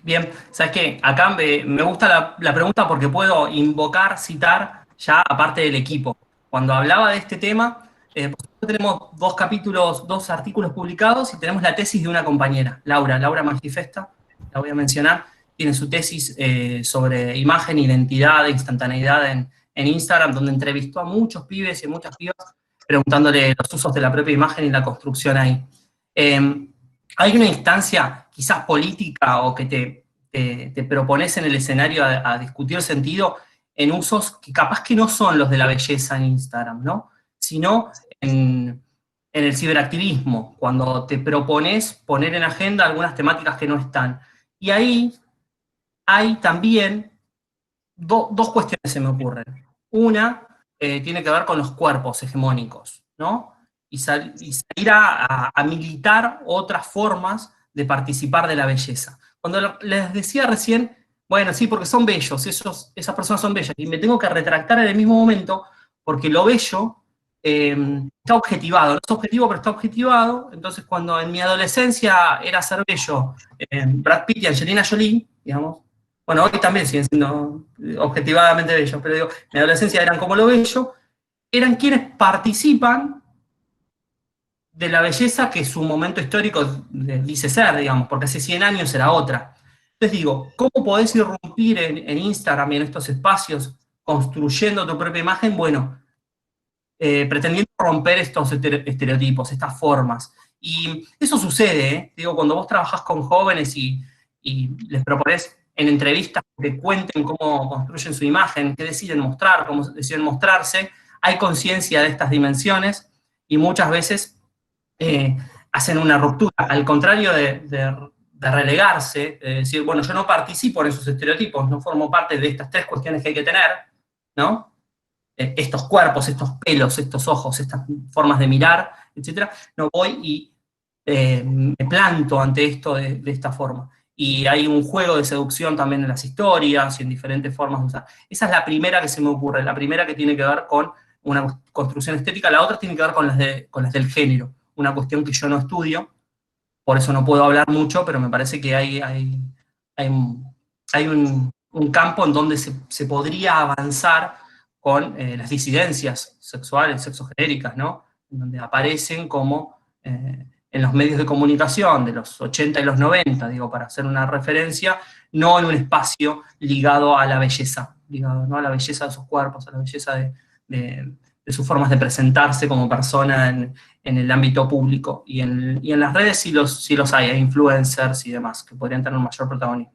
Bien, ¿sabes qué? Acá me gusta la pregunta porque puedo invocar, citar ya aparte del equipo. Cuando hablaba de este tema, tenemos dos artículos publicados y tenemos la tesis de una compañera, Laura Magifesta, la voy a mencionar, tiene su tesis sobre imagen, identidad e instantaneidad en Instagram, donde entrevistó a muchos pibes y muchas pibas preguntándole los usos de la propia imagen y la construcción ahí. Hay una instancia quizás política o que te propones en el escenario a discutir sentido en usos que capaz que no son los de la belleza en Instagram, ¿no? Sino en el ciberactivismo, cuando te propones poner en agenda algunas temáticas que no están. Y ahí hay también dos cuestiones se me ocurren. Una tiene que ver con los cuerpos hegemónicos, ¿no? Y salir a militar otras formas de participar de la belleza. Cuando les decía recién, bueno, sí, porque son bellos, esas personas son bellas, y me tengo que retractar en el mismo momento, porque lo bello está objetivado, no es objetivo, pero está objetivado. Entonces, cuando en mi adolescencia era ser bello, Brad Pitt y Angelina Jolie, digamos, bueno, hoy también siguen siendo objetivadamente bellos, pero digo, en mi adolescencia eran como lo bello, eran quienes participan de la belleza que su momento histórico dice ser, digamos, porque hace 100 años era otra. Entonces digo, ¿cómo podés irrumpir en Instagram y en estos espacios construyendo tu propia imagen? Bueno, pretendiendo romper estos estereotipos, estas formas. Y eso sucede, ¿eh? Digo, cuando vos trabajás con jóvenes y les proponés en entrevistas que cuenten cómo construyen su imagen, qué deciden mostrar, cómo deciden mostrarse, hay conciencia de estas dimensiones y muchas veces hacen una ruptura, al contrario de relegarse, de decir, bueno, yo no participo en esos estereotipos, no formo parte de estas tres cuestiones que hay que tener, ¿no? Estos cuerpos, estos pelos, estos ojos, estas formas de mirar, etcétera, no voy y me planto ante esto de esta forma. Y hay un juego de seducción también en las historias y en diferentes formas de usar. Esa es la primera que se me ocurre, la primera que tiene que ver con una construcción estética, la otra tiene que ver con las del género, una cuestión que yo no estudio, por eso no puedo hablar mucho, pero me parece que hay un campo en donde se podría avanzar con las disidencias sexuales, sexogenéricas, ¿no? En donde aparecen como en los medios de comunicación de los 80 y los 90, digo, para hacer una referencia, no en un espacio ligado a la belleza, ligado, ¿no? A la belleza de sus cuerpos, a la belleza de sus formas de presentarse como persona en el ámbito público. Y en las redes sí los hay influencers y demás, que podrían tener un mayor protagonismo.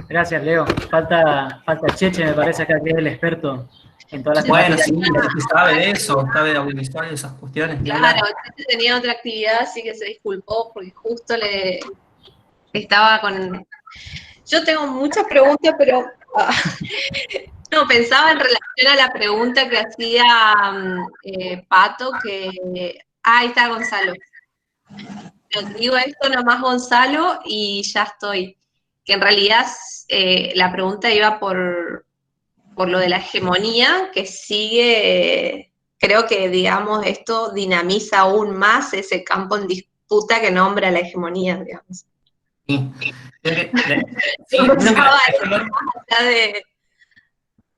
Gracias, Leo. Falta Cheche, me parece acá que es el experto en todas las Bueno, temáticas. sí, sabe de eso, sabe de audiovisual y esas cuestiones. Claro, tenía otra actividad, así que se disculpó porque justo le estaba con... Yo tengo muchas preguntas, pero no, pensaba en relación a la pregunta que hacía Pato, que... ahí está Gonzalo. Lo digo esto nomás, Gonzalo, y ya estoy. que en realidad la pregunta iba por lo de la hegemonía, que sigue, creo que, digamos, esto dinamiza aún más ese campo en disputa que nombra la hegemonía, digamos. Sí. Pensaba eso, más allá de...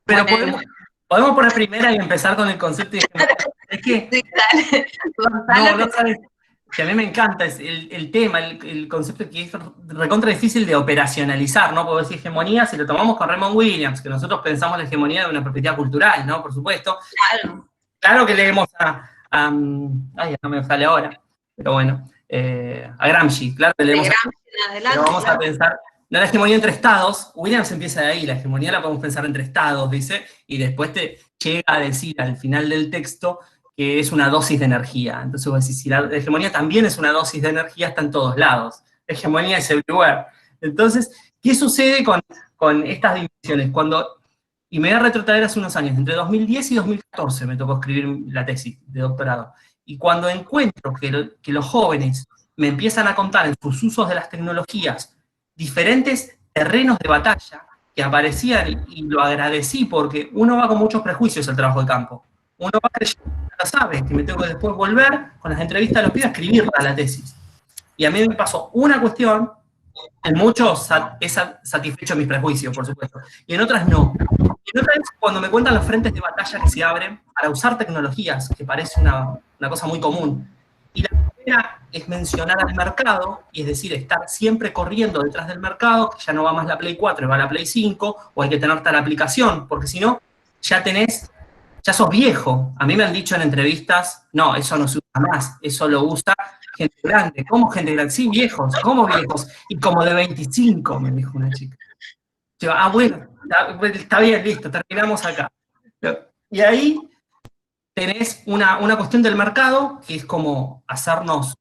Pero Bueno, podemos poner primera y empezar con el concepto de hegemonía. Es que, sí, dale. Gonzalo, no sabes, que a mí me encanta es el tema, el concepto que es recontra difícil de operacionalizar, ¿no? Porque decir hegemonía, si lo tomamos con Raymond Williams, que nosotros pensamos la hegemonía de una perspectiva cultural, ¿no? Por supuesto. claro. Claro que leemos ay, no me sale ahora, pero bueno, a Gramsci, claro que De leemos Gramsci en pero adelante, vamos a pensar, no la hegemonía entre estados, Williams empieza de ahí, la hegemonía la podemos pensar entre estados, dice, y después te llega a decir al final del texto que es una dosis de energía. Entonces vos decís, si la hegemonía también es una dosis de energía, está en todos lados. La hegemonía es everywhere. Entonces, ¿qué sucede con estas dimensiones? Y me voy a retrotraer hace unos años, entre 2010 y 2014 me tocó escribir la tesis de doctorado. Y cuando encuentro que los jóvenes me empiezan a contar en sus usos de las tecnologías diferentes terrenos de batalla que aparecían, y lo agradecí porque uno va con muchos prejuicios al trabajo de campo. Uno va creyendo, ya lo sabe, que me tengo que después volver con las entrevistas de los pibes a escribirla a la tesis. Y a mí me pasó una cuestión, en muchos he satisfecho mis prejuicios, por supuesto, y en otras no. Y en otras, cuando me cuentan los frentes de batalla que se abren para usar tecnologías, que parece una cosa muy común. Y la primera es mencionar al mercado, y es decir, estar siempre corriendo detrás del mercado, que ya no va más la Play 4, va la Play 5, o hay que tener tal aplicación, porque si no, ya sos viejo. A mí me han dicho en entrevistas, no, eso no se usa más, eso lo usa gente grande. ¿Cómo gente grande? Sí, viejos. ¿Cómo viejos? Y como de 25, me dijo una chica. Yo, bueno, está bien, listo, terminamos acá. Y ahí tenés una cuestión del mercado, que es como hacernos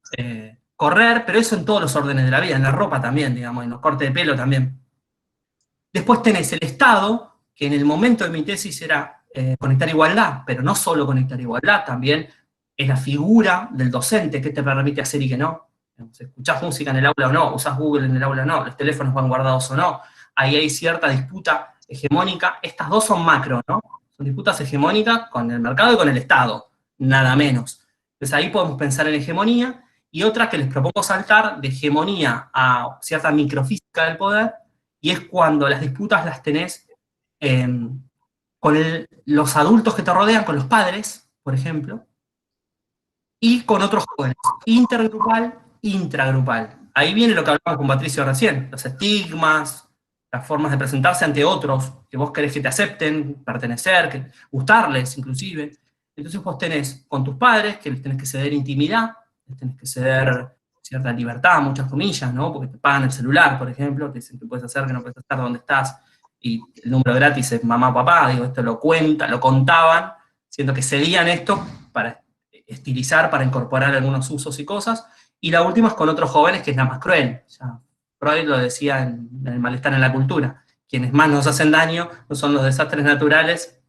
correr, pero eso en todos los órdenes de la vida, en la ropa también, digamos, en los cortes de pelo también. Después tenés el Estado, que en el momento de mi tesis era conectar igualdad, pero no solo conectar igualdad, también es la figura del docente que te permite hacer y que no. ¿Escuchás música en el aula o no? ¿Usás Google en el aula o no? ¿Los teléfonos van guardados o no? Ahí hay cierta disputa hegemónica. Estas dos son macro, ¿no? Son disputas hegemónicas con el mercado y con el Estado, nada menos. Entonces ahí podemos pensar en hegemonía, y otra que les propongo saltar de hegemonía a cierta microfísica del poder, y es cuando las disputas las tenés con los adultos que te rodean, con los padres, por ejemplo, y con otros jóvenes, intergrupal, intragrupal. Ahí viene lo que hablamos con Patricio recién, los estigmas, las formas de presentarse ante otros, que vos querés que te acepten, pertenecer, gustarles inclusive. Entonces vos tenés con tus padres, que les tenés que ceder intimidad, les tenés que ceder cierta libertad, muchas comillas, ¿no? Porque te pagan el celular, por ejemplo, te dicen que puedes hacer, que no puedes estar donde estás, y el número gratis es mamá, papá, digo, esto lo contaban, siendo que cedían esto para estilizar, para incorporar algunos usos y cosas. Y la última es con otros jóvenes, que es la más cruel. O sea, Freud lo decía en El malestar en la cultura. Quienes más nos hacen daño no son los desastres naturales,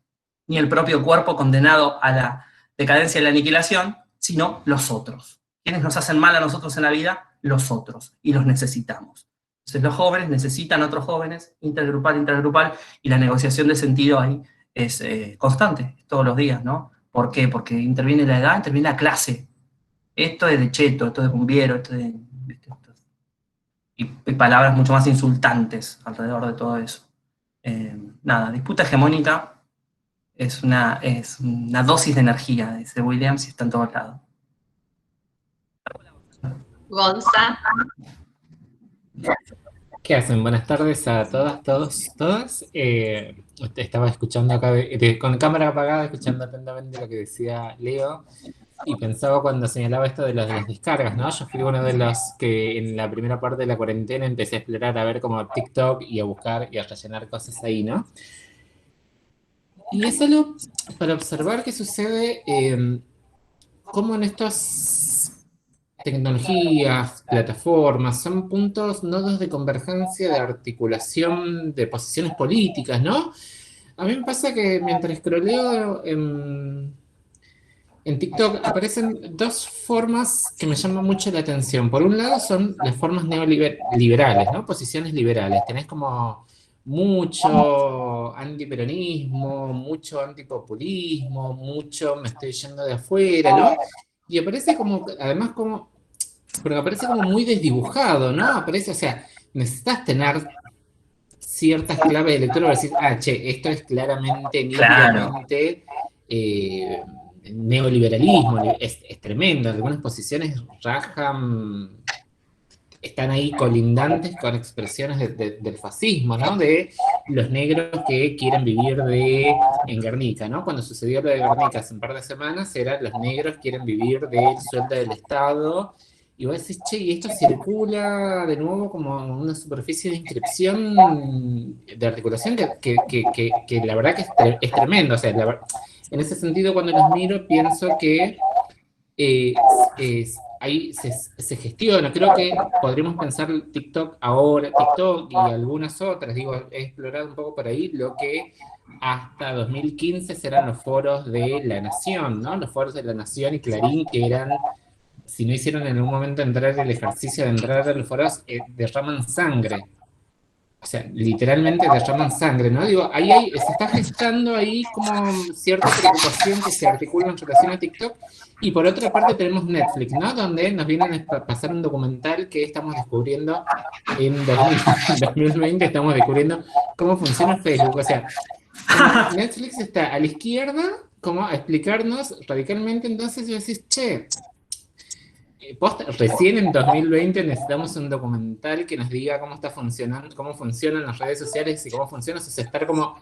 ni el propio cuerpo condenado a la decadencia y la aniquilación, sino los otros. ¿Quiénes nos hacen mal a nosotros en la vida? Los otros, y los necesitamos. Entonces los jóvenes necesitan a otros jóvenes, intergrupal, y la negociación de sentido ahí es constante, todos los días, ¿no? ¿Por qué? Porque interviene la edad, interviene la clase. Esto es de cheto, esto es de cumbiero, esto es de... Y palabras mucho más insultantes alrededor de todo eso. Nada, disputa hegemónica es una dosis de energía, dice Williams, y está en todos lados. Gonza. ¿Qué hacen? Buenas tardes a todas, todos, todas. Estaba escuchando acá, con cámara apagada, escuchando atentamente lo que decía Leo, y pensaba cuando señalaba esto de las descargas, ¿no? Yo fui uno de los que en la primera parte de la cuarentena empecé a explorar, a ver como TikTok y a buscar y a rellenar cosas ahí, ¿no? Y es algo para observar qué sucede, cómo en estas tecnologías, plataformas, son puntos, nodos de convergencia, de articulación de posiciones políticas, ¿no? A mí me pasa que mientras scrolleo en en TikTok aparecen dos formas que me llaman mucho la atención. Por un lado son las formas neoliberales, ¿no? Posiciones liberales. Tenés como mucho antiperonismo, mucho antipopulismo, mucho me estoy yendo de afuera, ¿no? Y aparece como, además como, pero aparece como muy desdibujado, ¿no? Aparece, o sea, necesitas tener ciertas claves de lectura para decir, che, esto es claramente, Claro. nítidamente neoliberalismo, es tremendo, algunas posiciones rajan, están ahí colindantes con expresiones del fascismo, ¿no? De los negros que quieren vivir en Guernica, ¿no? Cuando sucedió lo de Guernica hace un par de semanas, era los negros quieren vivir del sueldo del Estado, y vos decís, che, y esto circula de nuevo como una superficie de inscripción, de articulación, que la verdad que es tremendo, o sea, en ese sentido cuando los miro pienso que eh, ahí se gestiona. Creo que podríamos pensar TikTok ahora, TikTok y algunas otras, digo, he explorado un poco por ahí lo que hasta 2015 serán los foros de La Nación, ¿no? Los foros de La Nación y Clarín, que eran, si no hicieron en algún momento entrar el ejercicio de entrar a los foros, derraman sangre. O sea, literalmente derraman sangre, ¿no? Digo, se está gestando ahí como cierta preocupación que se articula en relación a TikTok. Y por otra parte tenemos Netflix, ¿no? Donde nos vienen a pasar un documental que estamos descubriendo en 2020, estamos descubriendo cómo funciona Facebook. O sea, Netflix está a la izquierda, como a explicarnos radicalmente, entonces yo decís, che, recién en 2020 necesitamos un documental que nos diga cómo está funcionando, cómo funcionan las redes sociales y cómo funciona, o sea, estar como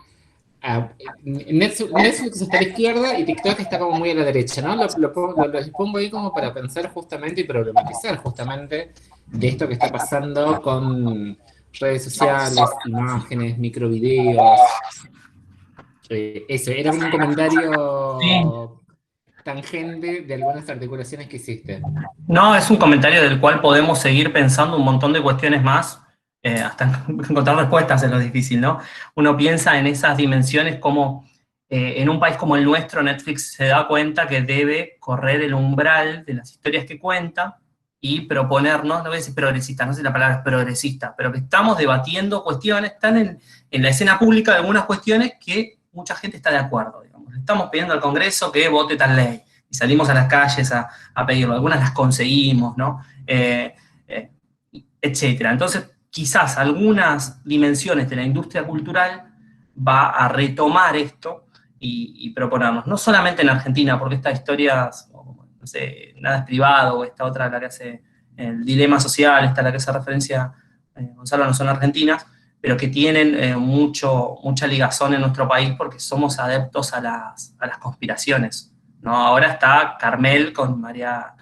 Netflix está a la izquierda y TikTok está como muy a la derecha, ¿no? Lo pongo ahí como para pensar justamente y problematizar justamente de esto que está pasando con redes sociales, imágenes, microvideos. Eso, era un comentario tangente de algunas articulaciones que hiciste. No, es un comentario del cual podemos seguir pensando un montón de cuestiones más, hasta encontrar respuestas es lo difícil, ¿no? Uno piensa en esas dimensiones como en un país como el nuestro, Netflix se da cuenta que debe correr el umbral de las historias que cuenta y proponernos, no voy a decir progresista, no sé si la palabra es progresista, pero que estamos debatiendo cuestiones, están en la escena pública de algunas cuestiones que mucha gente está de acuerdo, digamos. Le estamos pidiendo al Congreso que vote tal ley, y salimos a las calles a pedirlo, algunas las conseguimos, ¿no? Etcétera. Entonces, quizás algunas dimensiones de la industria cultural va a retomar esto y proponernos, no solamente en Argentina, porque estas historias, no sé, Nada es privado, o esta otra, la que hace el dilema social, esta la que hace referencia Gonzalo, no son argentinas, pero que tienen mucha ligazón en nuestro país porque somos adeptos a las conspiraciones, ¿no? Ahora está Carmel con María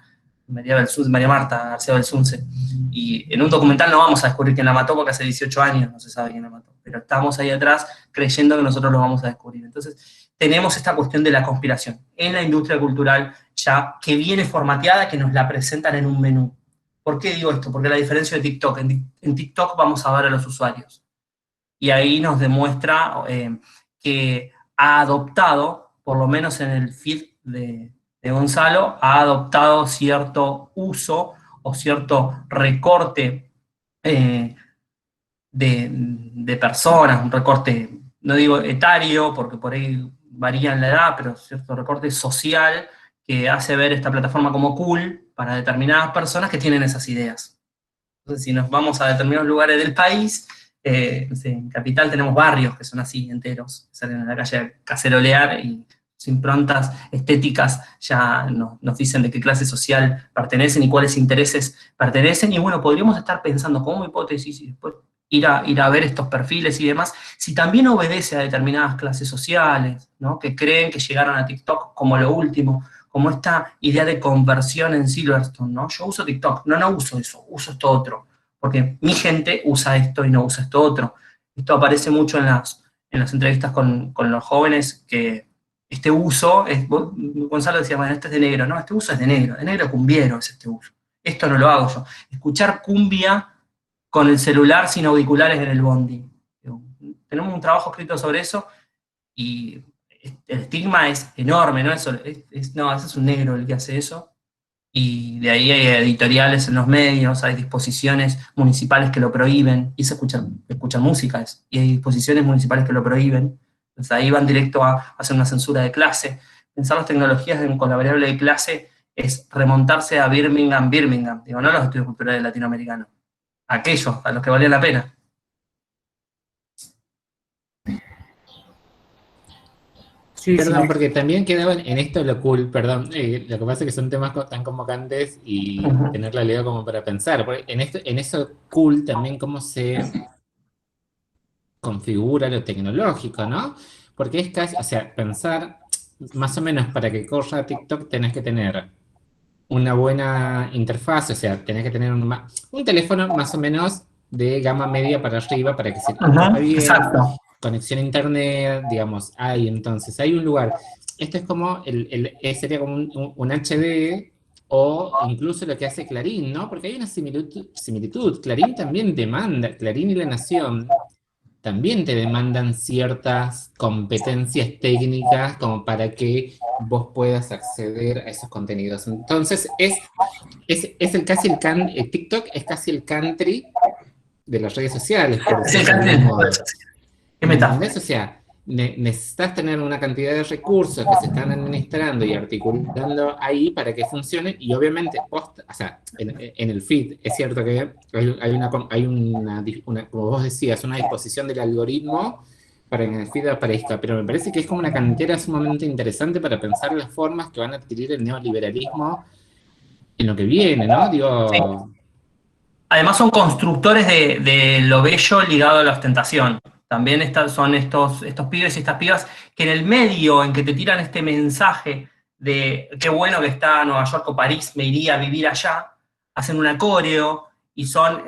Marta García Belsunce, y en un documental no vamos a descubrir quién la mató porque hace 18 años no se sabe quién la mató, pero estamos ahí atrás creyendo que nosotros lo vamos a descubrir. Entonces tenemos esta cuestión de la conspiración en la industria cultural ya que viene formateada, que nos la presentan en un menú. ¿Por qué digo esto? Porque la diferencia de TikTok, en TikTok vamos a ver a los usuarios, y ahí nos demuestra que ha adoptado, por lo menos en el feed de Gonzalo, ha adoptado cierto uso o cierto recorte de personas, un recorte, no digo etario, porque por ahí varía en la edad, pero cierto recorte social que hace ver esta plataforma como cool para determinadas personas que tienen esas ideas. Entonces, si nos vamos a determinados lugares del país, no sé, en Capital tenemos barrios que son así enteros, salen a la calle a cacerolear y sus improntas estéticas ya nos dicen de qué clase social pertenecen y cuáles intereses pertenecen, y bueno, podríamos estar pensando como hipótesis y después ir a ver estos perfiles y demás, si también obedece a determinadas clases sociales, ¿no? Que creen que llegaron a TikTok como lo último, como esta idea de conversión en Silverstone, ¿no? Yo uso TikTok, no uso eso, uso esto otro, porque mi gente usa esto y no usa esto otro. Esto aparece mucho en las entrevistas con los jóvenes, que este uso, Gonzalo decía, bueno, este es de negro, no, este uso es de negro cumbiero es este uso. Esto no lo hago yo. Escuchar cumbia con el celular sin auriculares en el bondi. Tenemos un trabajo escrito sobre eso, y el estigma es enorme, ¿no? No, ese es un negro el que hace eso. Y de ahí hay editoriales en los medios, hay disposiciones municipales que lo prohíben, y se escuchan músicas, y hay disposiciones municipales que lo prohíben. Entonces ahí van directo a hacer una censura de clase. Pensar las tecnologías con la variable de clase es remontarse a Birmingham, digo, no a los estudios culturales latinoamericanos, a aquellos, a los que valía la pena. Sí, Perdón, sí. porque también quedaban en esto lo cool, perdón, lo que pasa es que son temas tan convocantes y tenerla leo como para pensar, porque en eso cool también cómo se configura lo tecnológico, ¿no? Porque es casi, o sea, pensar más o menos para que corra TikTok tenés que tener una buena interfaz, o sea, tenés que tener un teléfono más o menos de gama media para arriba para que se corra bien, Exacto. conexión a internet, digamos, entonces, hay un lugar. Esto es como, sería como un HD o incluso lo que hace Clarín, ¿no? Porque hay una similitud. Clarín también demanda, Clarín y La Nación también te demandan ciertas competencias técnicas como para que vos puedas acceder a esos contenidos. Entonces, TikTok es casi el country de las redes sociales, por Es el decirlo de country algún de modo. ¿Qué ¿Me metáfora? entendés? O sea, necesitas tener una cantidad de recursos que se están administrando y articulando ahí para que funcionen y obviamente, o sea, en el feed es cierto que como vos decías, una disposición del algoritmo para que en el feed aparezca, pero me parece que es como una cantera sumamente interesante para pensar las formas que van a adquirir el neoliberalismo en lo que viene, ¿no? Sí. Digo, Además son constructores de lo bello ligado a la ostentación. También son estos pibes y estas pibas que en el medio en que te tiran este mensaje de qué bueno que está Nueva York o París, me iría a vivir allá, hacen un coreo y son,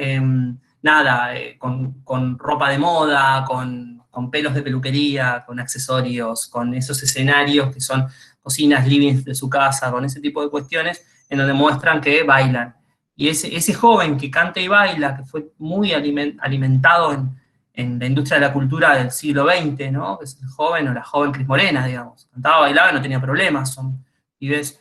con ropa de moda, con pelos de peluquería, con accesorios, con esos escenarios que son cocinas, livings de su casa, con ese tipo de cuestiones en donde muestran que bailan. Y ese joven que canta y baila, que fue muy alimentado en la industria de la cultura del siglo XX, ¿no? Que es el joven o la joven Cris Morena, digamos. Cantaba, bailaba, no tenía problemas. Son pibes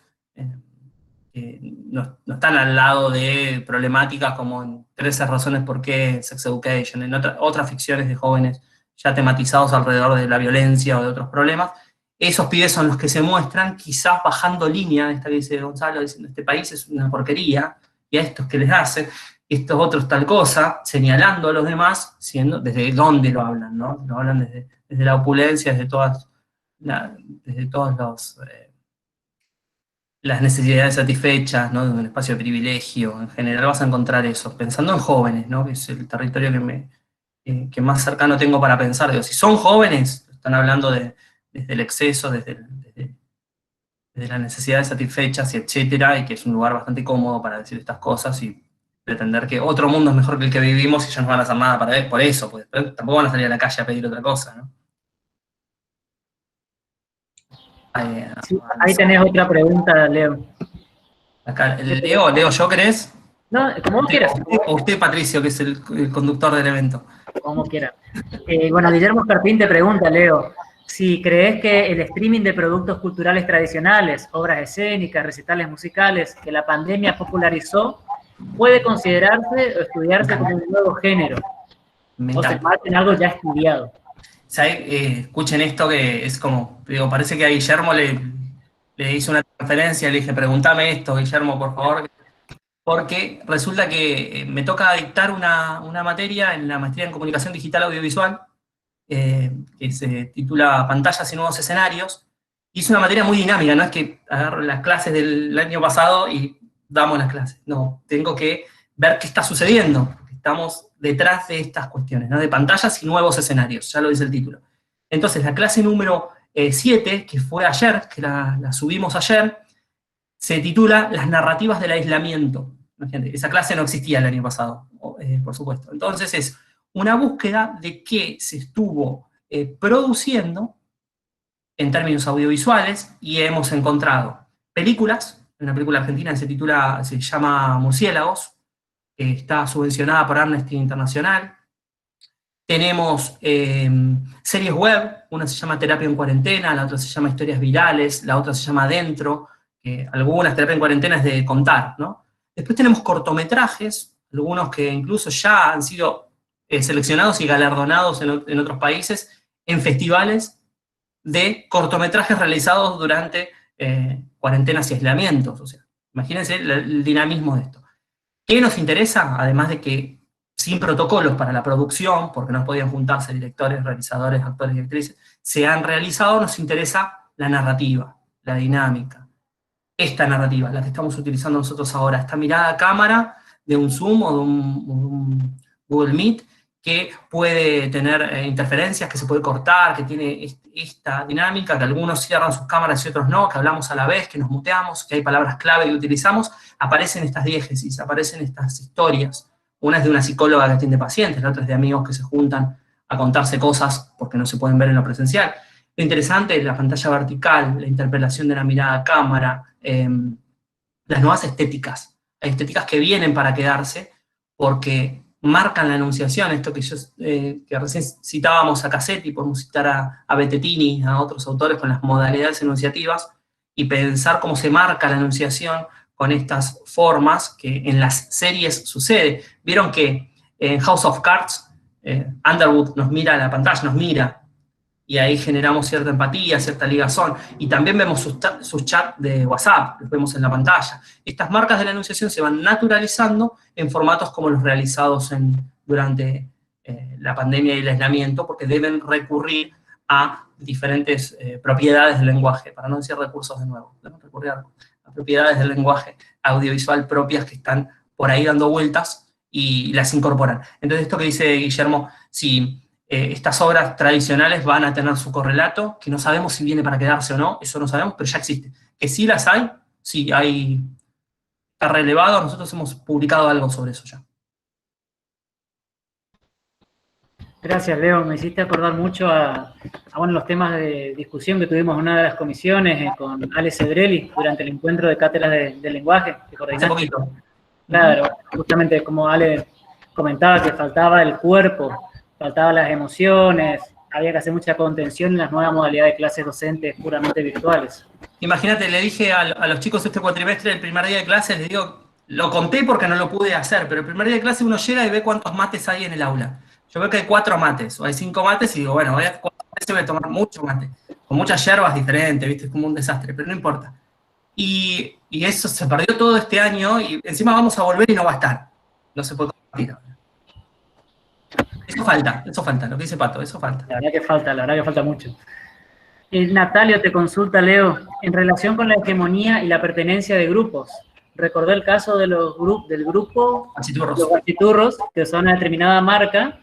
que no están al lado de problemáticas como en 13 razones por qué, Sex Education, en otras ficciones de jóvenes ya tematizados alrededor de la violencia o de otros problemas. Esos pibes son los que se muestran, quizás bajando línea, esta que dice Gonzalo, diciendo este país es una porquería, y a estos que les hacen, estos otros tal cosa, señalando a los demás, siendo desde dónde lo hablan, ¿no? Lo hablan desde la opulencia, desde todas las necesidades satisfechas, ¿no? De un espacio de privilegio. En general vas a encontrar eso, pensando en jóvenes, ¿no? Que es el territorio que más cercano tengo para pensar. Digo, si son jóvenes, están hablando desde el exceso, desde las necesidades satisfechas, y etcétera, y que es un lugar bastante cómodo para decir estas cosas y pretender que otro mundo es mejor que el que vivimos y ellos no van a hacer nada para por eso, pues tampoco van a salir a la calle a pedir otra cosa, ¿no? Sí, ahí tenés otra pregunta, Leo. Acá, Leo, ¿yo querés? No, como vos quieras. O usted, Patricio, que es el conductor del evento. Como quiera. Bueno, Guillermo Carpín te pregunta, Leo, si crees que el streaming de productos culturales tradicionales, obras escénicas, recitales musicales, que la pandemia popularizó, puede considerarse o estudiarse como un nuevo género, o se parte en algo ya estudiado. Escuchen esto que es como, digo, parece que a Guillermo le hizo una transferencia, le dije, pregúntame esto, Guillermo, por favor, porque resulta que me toca dictar una materia en la maestría en comunicación digital audiovisual, que se titula Pantallas y nuevos escenarios, y es una materia muy dinámica, no es que agarro las clases del año pasado y damos las clases, no, tengo que ver qué está sucediendo, porque estamos detrás de estas cuestiones, ¿no? De pantallas y nuevos escenarios, ya lo dice el título. Entonces, la clase número 7, que fue ayer, que la subimos ayer, se titula Las narrativas del aislamiento. Imagínate, esa clase no existía el año pasado, por supuesto. Entonces es una búsqueda de qué se estuvo produciendo en términos audiovisuales y hemos encontrado películas, una película argentina que se llama Murciélagos, que está subvencionada por Amnesty Internacional. Tenemos series web, una se llama Terapia en Cuarentena, la otra se llama Historias Virales, la otra se llama Adentro, que algunas Terapia en Cuarentena es de contar, ¿no? Después tenemos cortometrajes, algunos que incluso ya han sido seleccionados y galardonados en otros países, en festivales de cortometrajes realizados durante cuarentenas y aislamientos. O sea, imagínense el dinamismo de esto. ¿Qué nos interesa? Además de que sin protocolos para la producción, porque no podían juntarse directores, realizadores, actores y actrices, se han realizado, nos interesa la narrativa, la dinámica. Esta narrativa, la que estamos utilizando nosotros ahora, esta mirada a cámara de un Zoom o de un Google Meet, que puede tener interferencias, que se puede cortar, que tiene esta dinámica, que algunos cierran sus cámaras y otros no, que hablamos a la vez, que nos muteamos, que hay palabras clave que utilizamos, aparecen estas diégesis, aparecen estas historias. Una es de una psicóloga que atiende pacientes, la otra es de amigos que se juntan a contarse cosas porque no se pueden ver en lo presencial. Lo interesante es la pantalla vertical, la interpelación de la mirada a cámara, las nuevas estéticas. Hay estéticas que vienen para quedarse porque marcan la enunciación, esto que recién citábamos a Cassetti, podemos citar a Bettetini, a otros autores con las modalidades enunciativas, y pensar cómo se marca la enunciación con estas formas que en las series sucede. Vieron que en House of Cards, Underwood nos mira a la pantalla, nos mira, y ahí generamos cierta empatía, cierta ligazón, y también vemos sus chats de WhatsApp, los vemos en la pantalla. Estas marcas de la enunciación se van naturalizando en formatos como los realizados durante la pandemia y el aislamiento, porque deben recurrir a diferentes propiedades del lenguaje, para no decir recursos de nuevo, deben recurrir a propiedades del lenguaje audiovisual propias que están por ahí dando vueltas y las incorporan. Entonces esto que dice Guillermo, si estas obras tradicionales van a tener su correlato, que no sabemos si viene para quedarse o no, eso no sabemos, pero ya existe. Que sí las hay, sí hay, está relevado, nosotros hemos publicado algo sobre eso ya. Gracias, Leo. Me hiciste acordar mucho a bueno, los temas de discusión que tuvimos en una de las comisiones con Ale Cedrelli durante el encuentro de cátedras de lenguaje que coordinaste. Hace poquito. Claro, justamente como Ale comentaba que faltaba el cuerpo, faltaban las emociones, había que hacer mucha contención en las nuevas modalidades de clases docentes puramente virtuales. Imagínate, le dije a los chicos este cuatrimestre, el primer día de clases, les digo, lo conté porque no lo pude hacer, pero el primer día de clase uno llega y ve cuántos mates hay en el aula. Yo veo que hay 4 mates, o hay 5 mates, y digo, bueno, voy a tomar mucho mate, con muchas hierbas diferentes, ¿viste? Es como un desastre, pero no importa. Y eso se perdió todo este año, y encima vamos a volver y no va a estar. No se puede compartir ahora. Eso falta, lo que dice Pato, eso falta. La verdad que falta mucho. Natalio te consulta, Leo, en relación con la hegemonía y la pertenencia de grupos. Recordó el caso de del grupo Guachiturros. Los Guachiturros, que son una determinada marca,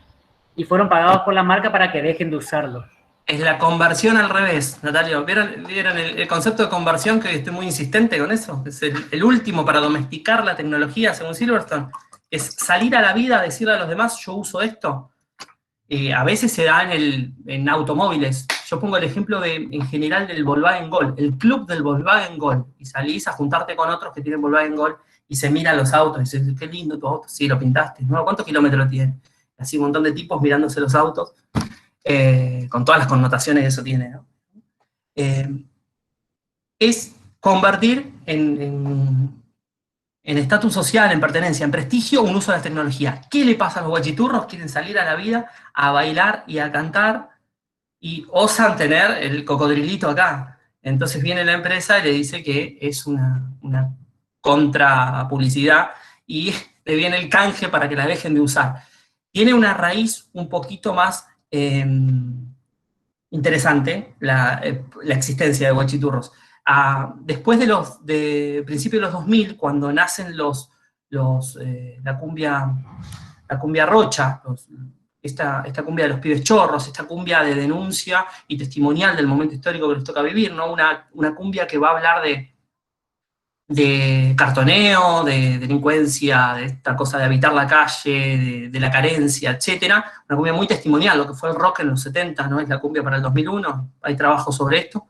y fueron pagados por la marca para que dejen de usarlo. Es la conversión al revés, Natalio. ¿Vieron el concepto de conversión, que estoy muy insistente con eso? Es el último para domesticar la tecnología, según Silverstone. Es salir a la vida a decirle a los demás, yo uso esto. A veces se da en automóviles. Yo pongo el ejemplo en general del Volkswagen Gol, el club del Volkswagen Gol. Y salís a juntarte con otros que tienen Volkswagen Gol y se miran los autos y dicen, qué lindo tu auto. Sí, lo pintaste. ¿No? ¿Cuántos kilómetros tiene? Así un montón de tipos mirándose los autos, con todas las connotaciones que eso tiene, ¿no? Es convertir en estatus social, en pertenencia, en prestigio, un uso de la tecnología. ¿Qué le pasa a los guachiturros? Quieren salir a la vida a bailar y a cantar y osan tener el cocodrilito acá. Entonces viene la empresa y le dice que es una contrapublicidad y le viene el canje para que la dejen de usar. Tiene una raíz un poquito más interesante la existencia de guachiturros. Después de principios de los 2000, cuando nacen la cumbia rocha, esta cumbia de los pibes chorros, esta cumbia de denuncia y testimonial del momento histórico que les toca vivir, ¿no? Una cumbia que va a hablar de cartoneo, de delincuencia, de esta cosa de habitar la calle, de la carencia, etcétera. Una cumbia muy testimonial, lo que fue el rock en los 70, ¿no? Es la cumbia para el 2001, hay trabajo sobre esto.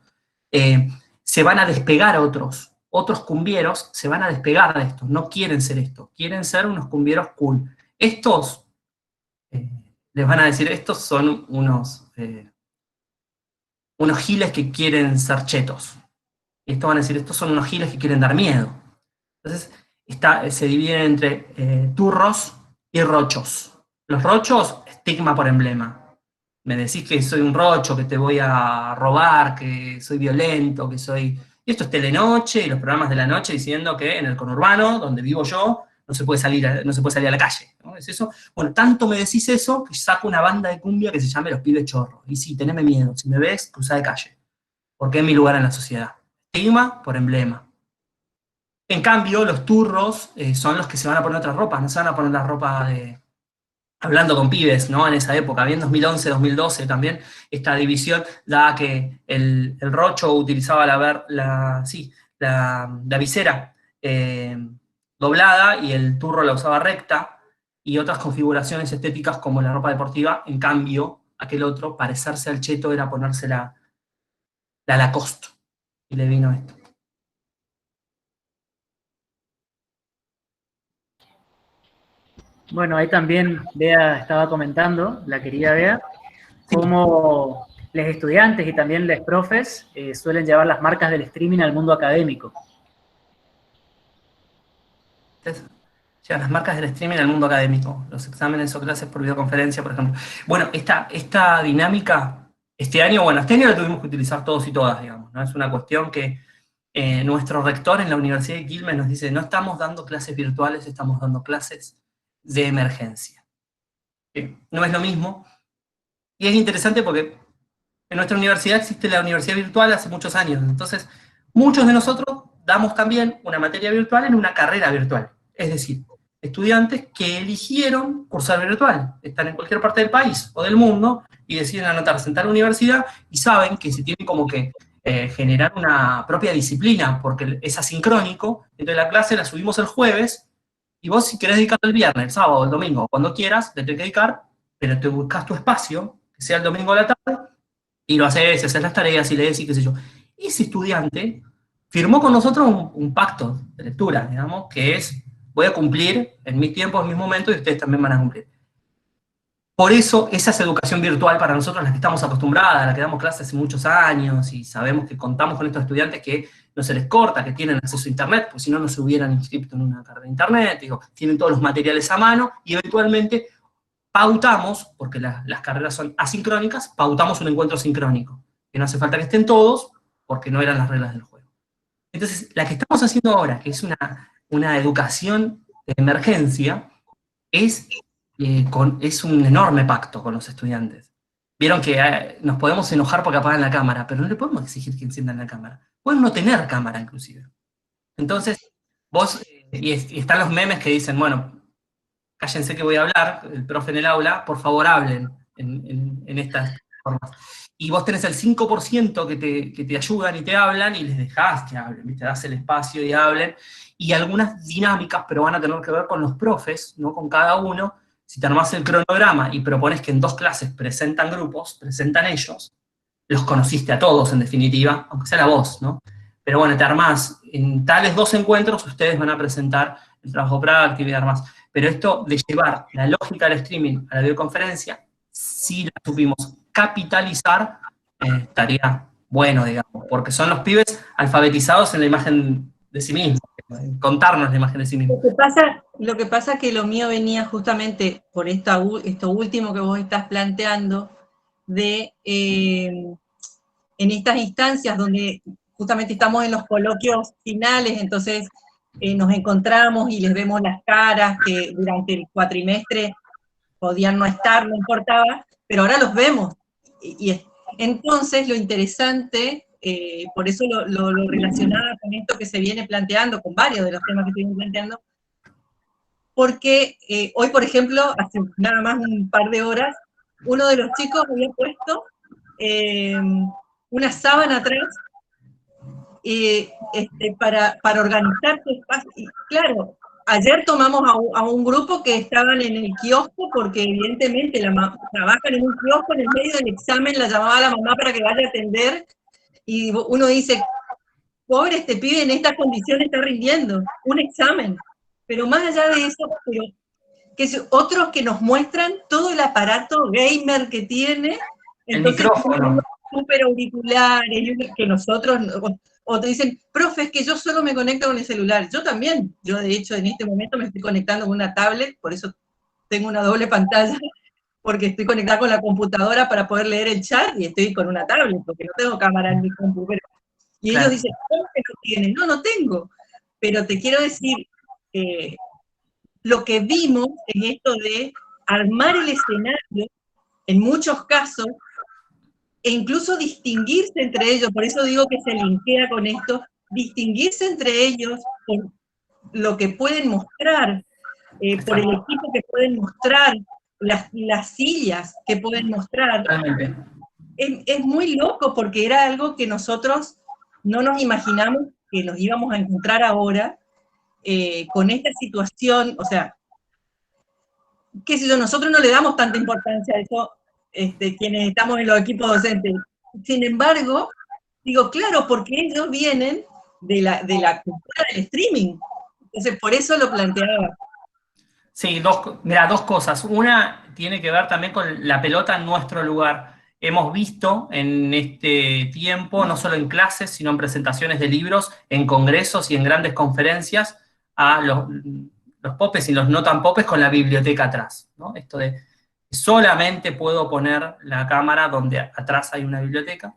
Se van a despegar otros cumbieros, se van a despegar de esto, no quieren ser esto, quieren ser unos cumbieros cool. Estos, les van a decir, estos son unos unos giles que quieren ser chetos. Y estos van a decir, estos son unos giles que quieren dar miedo. Entonces, se dividen entre turros y rochos. Los rochos, estigma por emblema. Me decís que soy un rocho, que te voy a robar, que soy violento, que soy... Y esto es Telenoche y los programas de la noche diciendo que en el conurbano, donde vivo yo, no se puede salir a la calle. ¿No? ¿Es eso? Bueno, tanto me decís eso que saco una banda de cumbia que se llame Los Pibes Chorros. Y sí, teneme miedo. Si me ves, cruzá de calle. Porque es mi lugar en la sociedad. Estigma por emblema. En cambio, los turros son los que se van a poner otra ropa, no se van a poner la ropa de... Hablando con pibes, ¿no? En esa época, bien 2011, 2012 también, esta división da que el rocho utilizaba la visera doblada y el turro la usaba recta, y otras configuraciones estéticas como la ropa deportiva. En cambio, aquel otro, parecerse al cheto era ponerse la Lacoste, y le vino esto. Bueno, ahí también Bea estaba comentando, la querida Bea, cómo los estudiantes y también los profes suelen llevar las marcas del streaming al mundo académico. Llevan las marcas del streaming al mundo académico, los exámenes o clases por videoconferencia, por ejemplo. Bueno, esta dinámica, este año la tuvimos que utilizar todos y todas, digamos, ¿no? Es una cuestión que nuestro rector en la Universidad de Quilmes nos dice, no estamos dando clases virtuales, estamos dando clases de emergencia. No es lo mismo. Y es interesante porque en nuestra universidad existe la universidad virtual hace muchos años. Entonces, muchos de nosotros damos también una materia virtual en una carrera virtual. Es decir, estudiantes que eligieron cursar virtual. Están en cualquier parte del país o del mundo y deciden anotarse en tal universidad y saben que se tienen como que generar una propia disciplina porque es asincrónico. Entonces la clase la subimos el jueves y vos si querés dedicar el viernes, el sábado, el domingo, cuando quieras, le tenés que dedicar, pero te buscas tu espacio, que sea el domingo a la tarde, y lo haces las tareas y lees y qué sé yo. Ese estudiante firmó con nosotros un pacto de lectura, digamos, que es, voy a cumplir en mis tiempos, en mis momentos, y ustedes también van a cumplir. Por eso, esa es educación virtual para nosotros, las que estamos acostumbradas, a la que damos clases hace muchos años, y sabemos que contamos con estos estudiantes que no se les corta, que tienen acceso a Internet, porque si no, no se hubieran inscrito en una carrera de Internet, digo, tienen todos los materiales a mano, y eventualmente pautamos, porque las carreras son asincrónicas, pautamos un encuentro sincrónico, que no hace falta que estén todos, porque no eran las reglas del juego. Entonces, la que estamos haciendo ahora, que es una educación de emergencia, es un enorme pacto con los estudiantes. Vieron que nos podemos enojar porque apagan la cámara, pero no le podemos exigir que enciendan la cámara. Pueden no tener cámara, inclusive. Entonces, vos, y están los memes que dicen, bueno, cállense que voy a hablar, el profe en el aula, por favor hablen en estas formas. Y vos tenés el 5% que te ayudan y te hablan, y les dejás que hablen, ¿viste? Das el espacio y hablen, y algunas dinámicas, pero van a tener que ver con los profes, no con cada uno. Si te armás el cronograma y propones que en 2 clases presentan grupos, presentan ellos, los conociste a todos en definitiva, aunque sea la voz, ¿no? Pero bueno, te armás, en tales 2 encuentros ustedes van a presentar el trabajo práctico y demás. Pero esto de llevar la lógica del streaming a la videoconferencia, si la supimos capitalizar, estaría bueno, digamos, porque son los pibes alfabetizados en la imagen de sí mismos, contarnos la imagen de sí mismos. Lo que pasa es que lo mío venía justamente por esto último que vos estás planteando, de en estas instancias donde justamente estamos en los coloquios finales, entonces nos encontramos y les vemos las caras que durante el cuatrimestre podían no estar, no importaba, pero ahora los vemos. Entonces lo interesante, por eso lo relacionaba con esto que se viene planteando, con varios de los temas que se vienen planteando, porque hoy, por ejemplo, hace nada más un par de horas, uno de los chicos había puesto una sábana atrás para organizar su espacio. Y claro, ayer tomamos a un grupo que estaban en el kiosco, porque evidentemente trabajan en un kiosco, en el medio del examen la llamaba a la mamá para que vaya a atender, y uno dice, pobre este pibe en estas condiciones está rindiendo un examen. Pero más allá de eso, otros que nos muestran todo el aparato gamer que tiene. El micrófono. súper auriculares, que nosotros, o te dicen, profe, es que yo solo me conecto con el celular. Yo también, yo de hecho en este momento me estoy conectando con una tablet, por eso tengo una doble pantalla, porque estoy conectada con la computadora para poder leer el chat y estoy con una tablet, porque no tengo cámara en mi computadora. Y Claro. ellos dicen, ¿cómo que no tienes? No, no tengo. Pero te quiero decir, lo que vimos en esto de armar el escenario, en muchos casos, e incluso distinguirse entre ellos, por eso digo que se linkea con esto, distinguirse entre ellos por lo que pueden mostrar, por el equipo que pueden mostrar, las sillas que pueden mostrar. Totalmente. Es muy loco porque era algo que nosotros no nos imaginamos que nos íbamos a encontrar ahora con esta situación, o sea, qué sé yo, nosotros no le damos tanta importancia a eso, quienes estamos en los equipos docentes. Sin embargo, digo, claro, porque ellos vienen de la cultura del streaming. Entonces, por eso lo planteaba. Sí, dos cosas. Una tiene que ver también con la pelota en nuestro lugar. Hemos visto en este tiempo, no solo en clases, sino en presentaciones de libros, en congresos y en grandes conferencias, a los popes y los no tan popes con la biblioteca atrás, ¿no? Esto de solamente puedo poner la cámara donde atrás hay una biblioteca.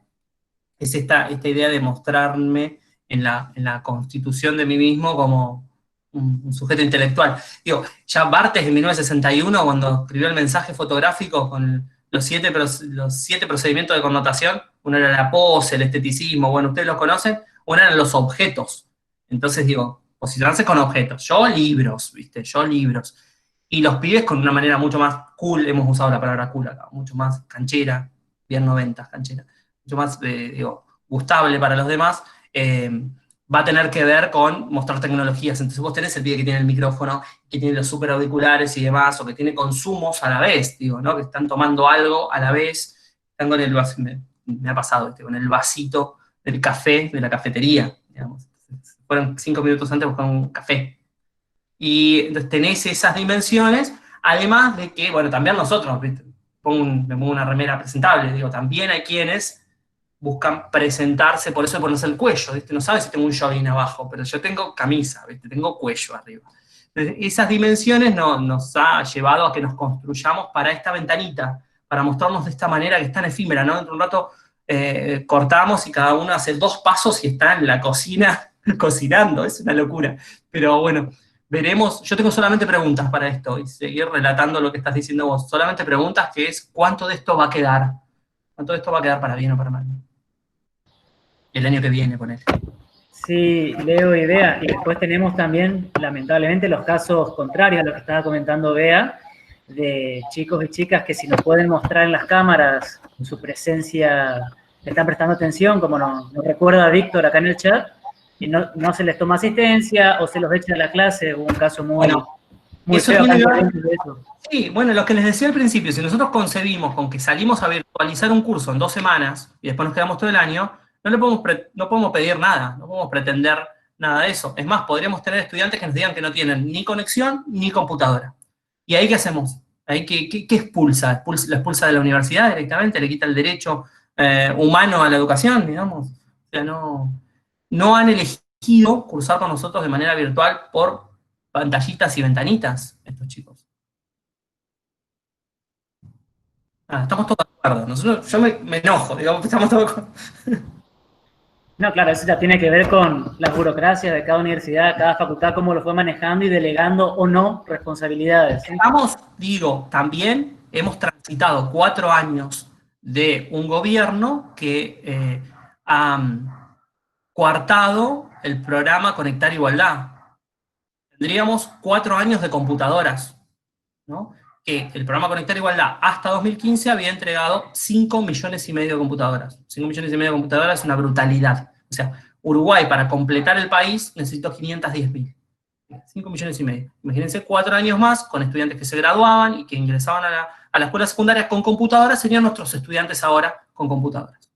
Es esta idea de mostrarme en la constitución de mí mismo como un sujeto intelectual. Digo, ya Barthes en 1961, cuando escribió el mensaje fotográfico con los siete procedimientos de connotación, uno era la pose, el esteticismo, bueno, ustedes los conocen, uno eran los objetos. Entonces digo, posicionarse con objetos. Yo libros, ¿viste? Yo libros. Y los pibes con una manera mucho más cool, hemos usado la palabra cool acá, mucho más canchera, bien 90, canchera, mucho más, gustable para los demás, va a tener que ver con mostrar tecnologías. Entonces vos tenés el pibe que tiene el micrófono, que tiene los super auriculares y demás, o que tiene consumos a la vez, digo, ¿no? Que están tomando algo a la vez, están con el vasito, me ha pasado, con el vasito del café, de la cafetería, digamos. Fueron 5 minutos antes buscar un café. Y entonces tenés esas dimensiones, además de que, bueno, también nosotros, me pongo una remera presentable, digo, también hay quienes buscan presentarse, por eso de ponerse el cuello, ¿viste? No sabes si tengo un jogging abajo, pero yo tengo camisa, ¿viste? Tengo cuello arriba. Entonces, esas dimensiones nos ha llevado a que nos construyamos para esta ventanita, para mostrarnos de esta manera que es tan efímera, ¿no? Dentro de un rato cortamos y cada uno hace 2 pasos y está en la cocina cocinando, es una locura. Pero bueno, veremos, yo tengo solamente preguntas para esto, y seguir relatando lo que estás diciendo vos, solamente preguntas que es, ¿cuánto de esto va a quedar? ¿Cuánto de esto va a quedar para bien o para mal? El año que viene, ponele. Sí, Leo y Bea, y después tenemos también, lamentablemente, los casos contrarios a lo que estaba comentando Bea, de chicos y chicas que si nos pueden mostrar en las cámaras su presencia, le están prestando atención, como nos recuerda Víctor acá en el chat, y no se les toma asistencia o se los echa de la clase, hubo un caso muy eso feo. tiene de eso. Sí, bueno, lo que les decía al principio, si nosotros concebimos con que salimos a virtualizar un curso en 2 semanas y después nos quedamos todo el año, no podemos pedir nada, no podemos pretender nada de eso. Es más, podríamos tener estudiantes que nos digan que no tienen ni conexión ni computadora. ¿Y ahí qué hacemos? ¿Ahí qué expulsa? ¿La expulsa de la universidad directamente? ¿Le quita el derecho humano a la educación, digamos? O sea, no han elegido cursar con nosotros de manera virtual por pantallitas y ventanitas, estos chicos. Estamos todos de acuerdo. Yo me enojo, digamos, estamos todos con... No, claro, eso ya tiene que ver con las burocracias de cada universidad, cada facultad, cómo lo fue manejando y delegando o no responsabilidades. También hemos transitado 4 años de un gobierno que ha coartado el programa Conectar Igualdad. Tendríamos 4 años de computadoras, ¿no? Que el programa Conectar Igualdad hasta 2015 había entregado 5,5 millones de computadoras. 5,5 millones de computadoras es una brutalidad. O sea, Uruguay para completar el país necesitó 510.000. 5,5 millones. Imagínense 4 años más con estudiantes que se graduaban y que ingresaban a la escuela secundaria con computadoras, serían nuestros estudiantes ahora con computadoras.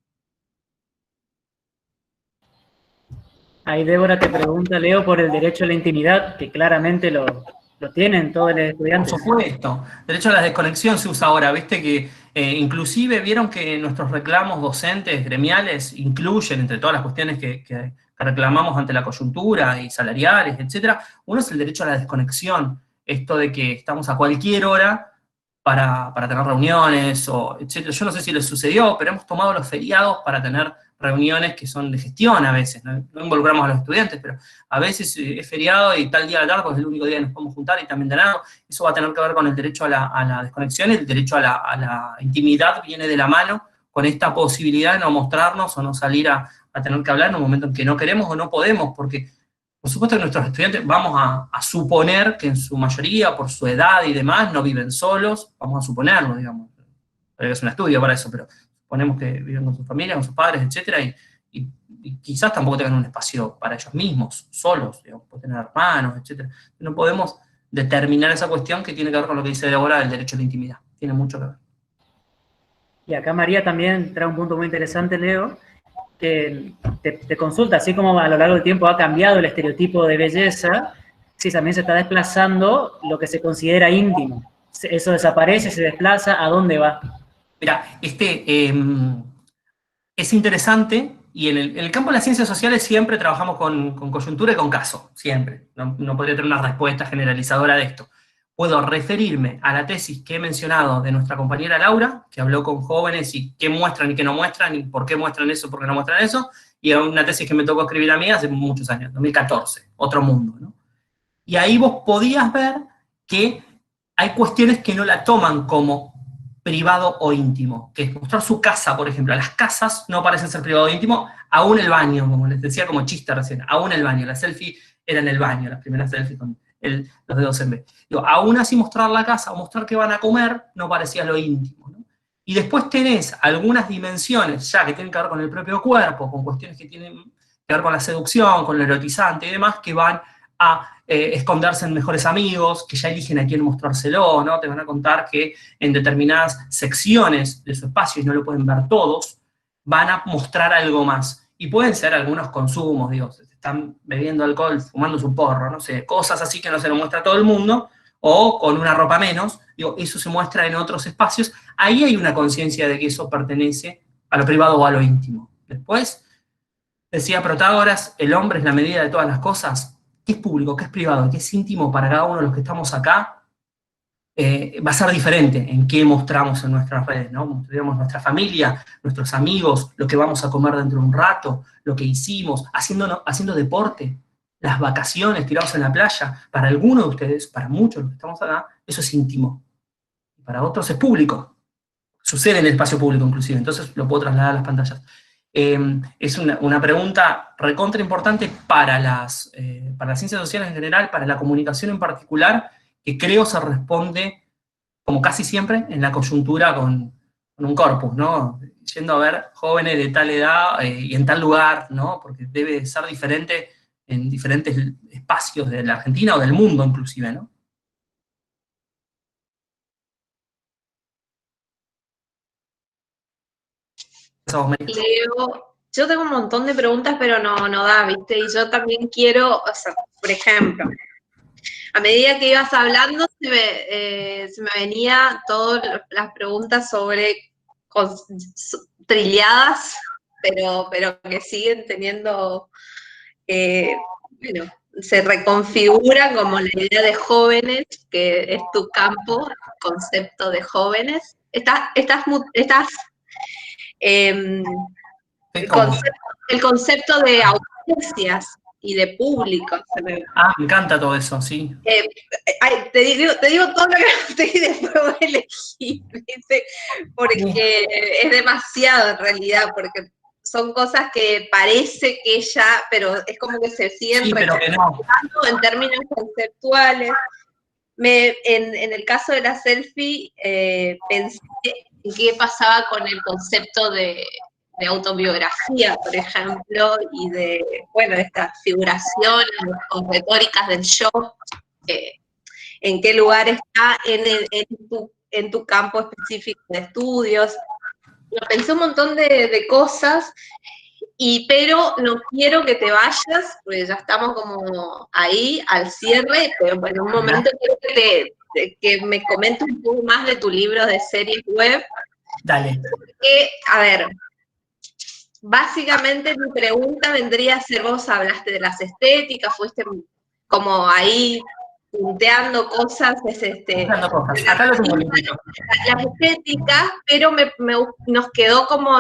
Ahí Débora te pregunta, Leo, por el derecho a la intimidad, que claramente lo tienen todos los estudiantes. Por supuesto. Derecho a la desconexión se usa ahora, viste que Inclusive vieron que nuestros reclamos docentes, gremiales, incluyen, entre todas las cuestiones que reclamamos ante la coyuntura y salariales, etcétera, uno es el derecho a la desconexión, esto de que estamos a cualquier hora para tener reuniones, o etcétera. Yo no sé si les sucedió, pero hemos tomado los feriados para tener reuniones que son de gestión a veces, no involucramos a los estudiantes, pero a veces es feriado y tal día largo es el único día que nos podemos juntar y también de nada. Eso va a tener que ver con el derecho a la desconexión, y el derecho a la intimidad viene de la mano con esta posibilidad de no mostrarnos o no salir a tener que hablar en un momento en que no queremos o no podemos, porque por supuesto que nuestros estudiantes vamos a suponer que en su mayoría, por su edad y demás, no viven solos, vamos a suponerlo, digamos. Es un estudio para eso, pero suponemos que viven con su familia, con sus padres, etcétera, y quizás tampoco tengan un espacio para ellos mismos, solos, digamos, pueden tener hermanos, etcétera. No podemos determinar esa cuestión que tiene que ver con lo que dice ahora del derecho a la intimidad. Tiene mucho que ver. Y acá María también trae un punto muy interesante, Leo, que te consulta, así como a lo largo del tiempo ha cambiado el estereotipo de belleza, sí, también se está desplazando lo que se considera íntimo. Eso desaparece, se desplaza, ¿a dónde va? Mira, es interesante, y en el campo de las ciencias sociales siempre trabajamos con coyuntura y con caso, siempre. No podría tener una respuesta generalizadora de esto. Puedo referirme a la tesis que he mencionado de nuestra compañera Laura, que habló con jóvenes y qué muestran y qué no muestran, y por qué muestran eso, por qué no muestran eso, y a una tesis que me tocó escribir a mí hace muchos años, 2014, Otro Mundo, ¿no? Y ahí vos podías ver que hay cuestiones que no la toman como privado o íntimo, que es mostrar su casa, por ejemplo. Las casas no parecen ser privado o íntimo, aún el baño, como les decía como chiste recién, aún el baño, la selfie era en el baño, las primeras selfies con los dedos en B. Digo, aún así mostrar la casa o mostrar que van a comer no parecía lo íntimo, ¿no? Y después tenés algunas dimensiones ya que tienen que ver con el propio cuerpo, con cuestiones que tienen que ver con la seducción, con lo erotizante y demás, que van a esconderse en mejores amigos, que ya eligen a quién mostrárselo, ¿no? Te van a contar que en determinadas secciones de su espacio, y no lo pueden ver todos, van a mostrar algo más. Y pueden ser algunos consumos, digo, están bebiendo alcohol, fumando su porro, no sé, cosas así que no se lo muestra a todo el mundo, o con una ropa menos, digo, eso se muestra en otros espacios. Ahí hay una conciencia de que eso pertenece a lo privado o a lo íntimo. Después, decía Protágoras, el hombre es la medida de todas las cosas. ¿Qué es público, qué es privado, qué es íntimo para cada uno de los que estamos acá? Va a ser diferente en qué mostramos en nuestras redes, ¿no? Mostramos nuestra familia, nuestros amigos, lo que vamos a comer dentro de un rato, lo que hicimos, haciendo deporte, las vacaciones, tirados en la playa. Para algunos de ustedes, para muchos de los que estamos acá, eso es íntimo. Para otros es público. Sucede en el espacio público inclusive, entonces lo puedo trasladar a las pantallas. Es una pregunta recontra importante para las ciencias sociales en general, para la comunicación en particular, que creo se responde, como casi siempre, en la coyuntura con un corpus, ¿no? Yendo a ver jóvenes de tal edad y en tal lugar, ¿no? Porque debe ser diferente en diferentes espacios de la Argentina o del mundo inclusive, ¿no? Leo, yo tengo un montón de preguntas, pero no da, ¿viste? Y yo también quiero, o sea, por ejemplo, a medida que ibas hablando, se me venía todas las preguntas sobre trilladas, pero que siguen teniendo, bueno, se reconfigura como la idea de jóvenes, que es tu campo, el concepto de jóvenes. El concepto de audiencias y de público. Me encanta todo eso, sí. Te digo todo lo que te después voy a elegir, ¿viste? Porque es demasiado en realidad, porque son cosas que parece que ya, pero es como que se siguen recordando en términos conceptuales. En el caso de la selfie, pensé en qué pasaba con el concepto de autobiografía, por ejemplo, y de, bueno, estas figuraciones o retóricas del yo, en qué lugar está en tu campo específico de estudios. Pensé un montón de cosas, pero no quiero que te vayas, porque ya estamos como ahí, al cierre, pero en un momento quiero que me comentes un poco más de tu libro de series web, Dale. A ver, básicamente mi pregunta vendría a ser, vos hablaste de las estéticas, fuiste como ahí punteando cosas, Acá lo tengo limpio. las estéticas, pero nos quedó como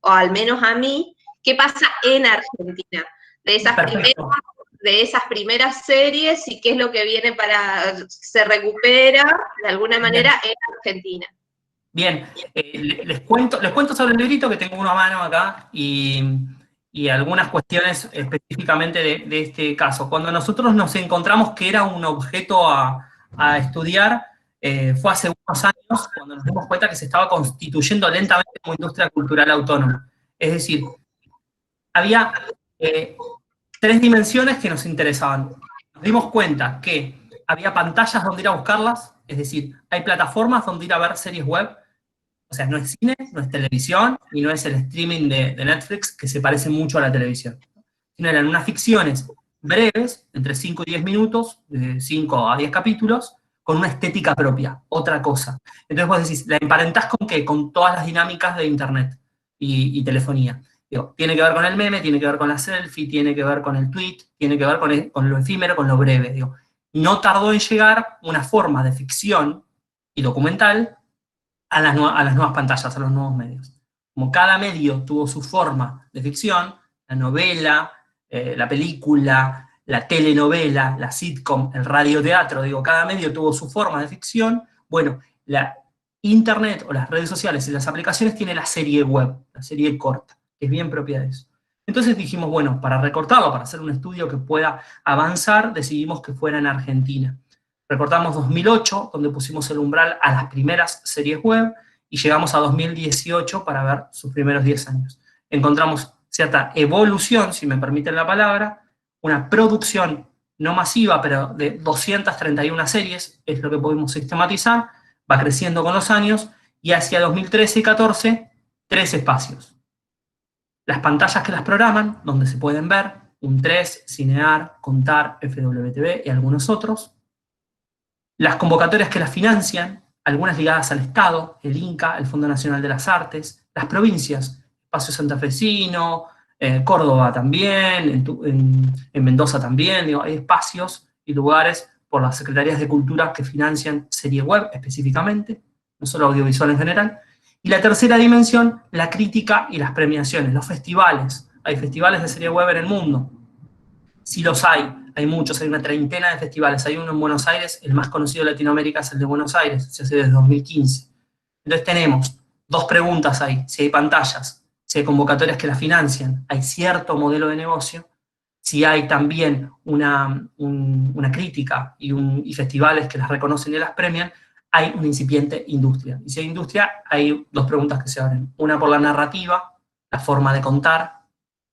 o al menos a mí, ¿qué pasa en Argentina? De esas primeras series y qué es lo que viene se recupera de alguna manera en Argentina. Bien, les cuento sobre el librito, que tengo uno a mano acá, y algunas cuestiones específicamente de este caso. Cuando nosotros nos encontramos que era un objeto a estudiar, fue hace unos años cuando nos dimos cuenta que se estaba constituyendo lentamente como industria cultural autónoma. Es decir, había 3 dimensiones que nos interesaban. Nos dimos cuenta que había pantallas donde ir a buscarlas, es decir, hay plataformas donde ir a ver series web. O sea, no es cine, no es televisión, y no es el streaming de Netflix, que se parece mucho a la televisión. Sino eran unas ficciones breves, entre 5 y 10 minutos, de 5 a 10 capítulos, con una estética propia, otra cosa. Entonces vos decís, ¿la emparentás con qué? Con todas las dinámicas de Internet y telefonía. Digo, tiene que ver con el meme, tiene que ver con la selfie, tiene que ver con el tweet, tiene que ver con lo efímero, con lo breve. Digo, no tardó en llegar una forma de ficción y documental a las nuevas pantallas, a los nuevos medios. Como cada medio tuvo su forma de ficción, la novela, la película, la telenovela, la sitcom, el radioteatro, digo, cada medio tuvo su forma de ficción, bueno, la Internet o las redes sociales y las aplicaciones tienen la serie web, la serie corta, que es bien propia de eso. Entonces dijimos, bueno, para recortarlo, para hacer un estudio que pueda avanzar, decidimos que fuera en Argentina. Recortamos 2008, donde pusimos el umbral a las primeras series web, y llegamos a 2018 para ver sus primeros 10 años. Encontramos cierta evolución, si me permiten la palabra, una producción no masiva, pero de 231 series, es lo que podemos sistematizar, va creciendo con los años, y hacia 2013 y 2014, 3 espacios. Las pantallas que las programan, donde se pueden ver, Un3, Cinear, Contar, FWTV y algunos otros. Las convocatorias que las financian, algunas ligadas al Estado, el INCA, el Fondo Nacional de las Artes, las provincias, Espacio Santafesino, Córdoba también, en Mendoza también, digo, hay espacios y lugares por las secretarías de cultura que financian serie web específicamente, no solo audiovisual en general. Y la tercera dimensión, la crítica y las premiaciones, los festivales. Hay festivales de serie web en el mundo. Sí los hay muchos, hay una treintena de festivales. Hay uno en Buenos Aires, el más conocido de Latinoamérica es el de Buenos Aires, se hace desde 2015. Entonces tenemos 2 preguntas ahí, si hay pantallas, si hay convocatorias que las financian, hay cierto modelo de negocio, si hay también una crítica y festivales que las reconocen y las premian, hay una incipiente industria. Y si hay industria, hay 2 preguntas que se abren. Una por la narrativa, la forma de contar,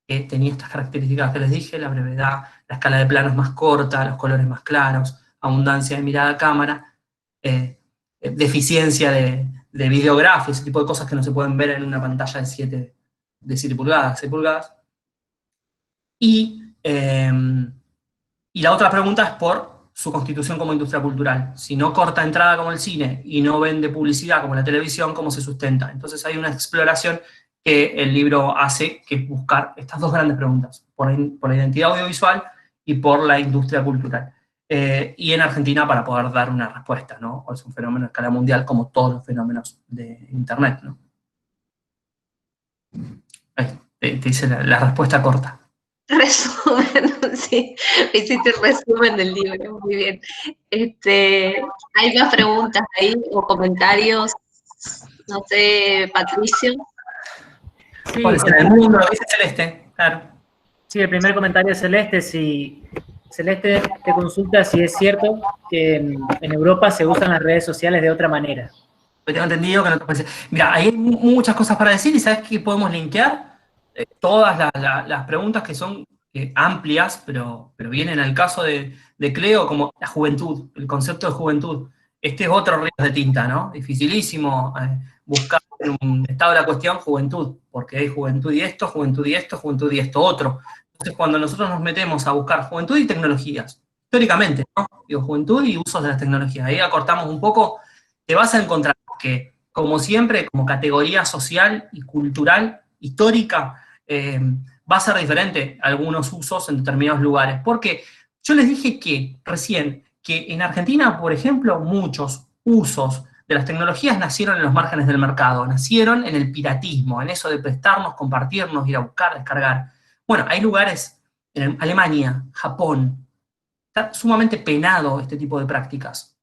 que tenía estas características que les dije, la brevedad, la escala de planos más corta, los colores más claros, abundancia de mirada a cámara, deficiencia de videografía, ese tipo de cosas que no se pueden ver en una pantalla de 7 pulgadas, 6 pulgadas. Y la otra pregunta es por su constitución como industria cultural. Si no corta entrada como el cine y no vende publicidad como la televisión, ¿cómo se sustenta? Entonces hay una exploración que el libro hace, que es buscar estas 2 grandes preguntas, por la identidad audiovisual y por la industria cultural. Y en Argentina para poder dar una respuesta, ¿no? Es un fenómeno a escala mundial como todos los fenómenos de Internet, ¿no? Ahí, te hice la respuesta corta. Resumen, sí, hiciste el resumen del libro, muy bien. ¿Hay más preguntas ahí o comentarios? No sé, Patricio. Sí, ¿Cuál es el mundo? Dice Celeste, claro. Sí, el primer comentario es Celeste. Si Celeste te consulta si es cierto que en Europa se usan las redes sociales de otra manera. Tengo entendido que en otros países. Mira, hay muchas cosas para decir, y ¿sabes qué podemos linkear? Todas las preguntas que son amplias, pero vienen al caso de Cleo, como la juventud, el concepto de juventud. Este es otro río de tinta, ¿no? Dificilísimo buscar en un estado de la cuestión juventud, porque hay juventud y esto, juventud y esto, juventud y esto otro. Entonces, cuando nosotros nos metemos a buscar juventud y tecnologías, históricamente, ¿no? Digo, juventud y usos de las tecnologías, ahí acortamos un poco, te vas a encontrar que como siempre, como categoría social y cultural, histórica, va a ser diferente algunos usos en determinados lugares. Porque yo les dije que recién, que en Argentina, por ejemplo, muchos usos de las tecnologías nacieron en los márgenes del mercado, nacieron en el piratismo, en eso de prestarnos, compartirnos, ir a buscar, descargar. Bueno, hay lugares, en Alemania, Japón, está sumamente penado este tipo de prácticas.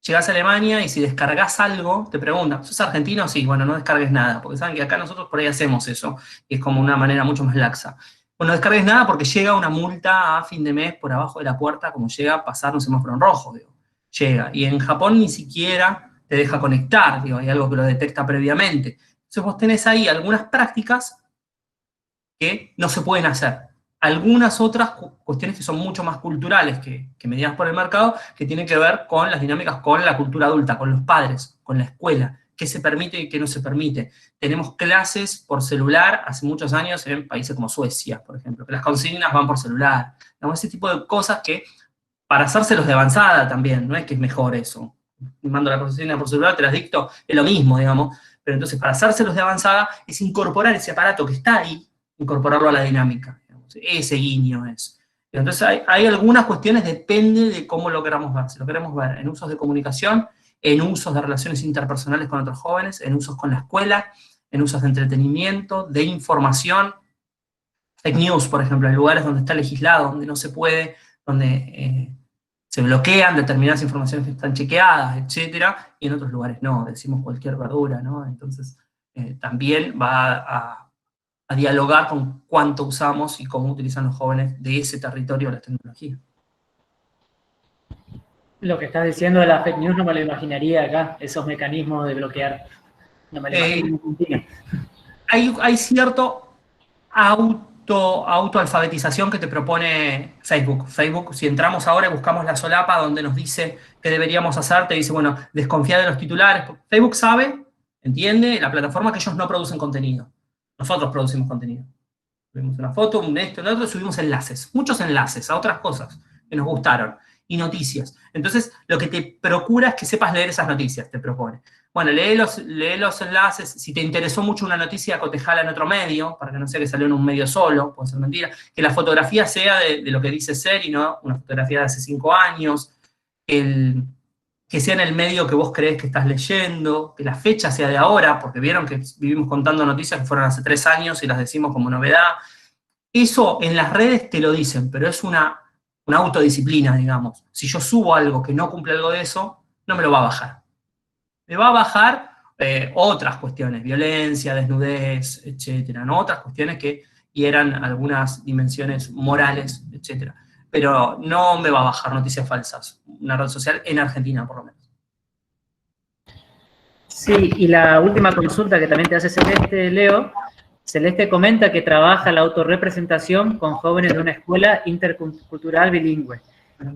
Llegás a Alemania y si descargas algo, te preguntan, ¿sos argentino? Sí, bueno, no descargues nada, porque saben que acá nosotros por ahí hacemos eso, y es como una manera mucho más laxa. Bueno, no descargues nada porque llega una multa a fin de mes por abajo de la puerta, como llega a pasar un semáforo en rojo, digo. Llega. Y en Japón ni siquiera te deja conectar, digo, hay algo que lo detecta previamente. Entonces vos tenés ahí algunas prácticas que no se pueden hacer. Algunas otras cuestiones que son mucho más culturales que medidas por el mercado, que tienen que ver con las dinámicas con la cultura adulta, con los padres, con la escuela, qué se permite y qué no se permite. Tenemos clases por celular hace muchos años en países como Suecia, por ejemplo, que las consignas van por celular. Ese tipo de cosas que, para hacérselos de avanzada también, no es que es mejor eso. Mando la consigna por celular, te las dicto, es lo mismo, digamos. Pero entonces, para hacérselos de avanzada, es incorporar ese aparato que está ahí, incorporarlo a la dinámica. Ese guiño es. Entonces hay algunas cuestiones, depende de cómo lo queramos ver. Si lo queremos ver en usos de comunicación, en usos de relaciones interpersonales con otros jóvenes, en usos con la escuela, en usos de entretenimiento, de información. Fake news, por ejemplo, en lugares donde está legislado, donde no se puede, donde se bloquean determinadas informaciones que están chequeadas, etcétera, y en otros lugares no, decimos cualquier verdura, ¿no? Entonces también va a dialogar con cuánto usamos y cómo utilizan los jóvenes de ese territorio la tecnología. Lo que estás diciendo de la fake news no me lo imaginaría acá, esos mecanismos de bloquear. No me lo imagino. Hay cierto autoalfabetización que te propone Facebook. Facebook, si entramos ahora y buscamos la solapa donde nos dice qué deberíamos hacer, te dice, bueno, desconfía de los titulares. Facebook sabe, entiende, la plataforma, que ellos no producen contenido. Nosotros producimos contenido. Subimos una foto, un esto, un otro, subimos enlaces. Muchos enlaces a otras cosas que nos gustaron. Y noticias. Entonces, lo que te procura es que sepas leer esas noticias, te propone. Bueno, lee los enlaces. Si te interesó mucho una noticia, cotejala en otro medio, para que no sea que salió en un medio solo, puede ser mentira. Que la fotografía sea de lo que dice ser y no una fotografía de hace 5 años. Que sea en el medio que vos creés que estás leyendo, que la fecha sea de ahora, porque vieron que vivimos contando noticias que fueron hace 3 años y las decimos como novedad. Eso en las redes te lo dicen, pero es una autodisciplina, digamos. Si yo subo algo que no cumple algo de eso, no me lo va a bajar. Me va a bajar otras cuestiones, violencia, desnudez, etcétera, ¿no? Otras cuestiones que hieran algunas dimensiones morales, etcétera. Pero no me va a bajar noticias falsas, una red social en Argentina, por lo menos. Sí, y la última consulta que también te hace Celeste, Leo. Celeste comenta que trabaja la autorrepresentación con jóvenes de una escuela intercultural bilingüe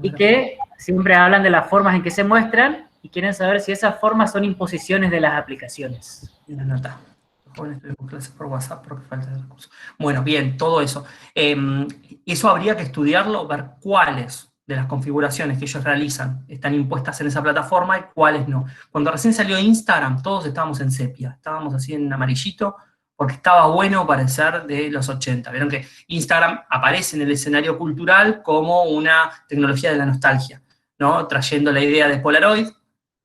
y que siempre hablan de las formas en que se muestran y quieren saber si esas formas son imposiciones de las aplicaciones. Una nota. Los jóvenes tenemos clases por WhatsApp porque falta de recursos. Bueno, bien, todo eso. Eso habría que estudiarlo, ver cuáles de las configuraciones que ellos realizan están impuestas en esa plataforma y cuáles no. Cuando recién salió Instagram, todos estábamos en sepia, estábamos así en amarillito, porque estaba bueno parecer de los 80. Vieron que Instagram aparece en el escenario cultural como una tecnología de la nostalgia, ¿no? Trayendo la idea de Polaroid,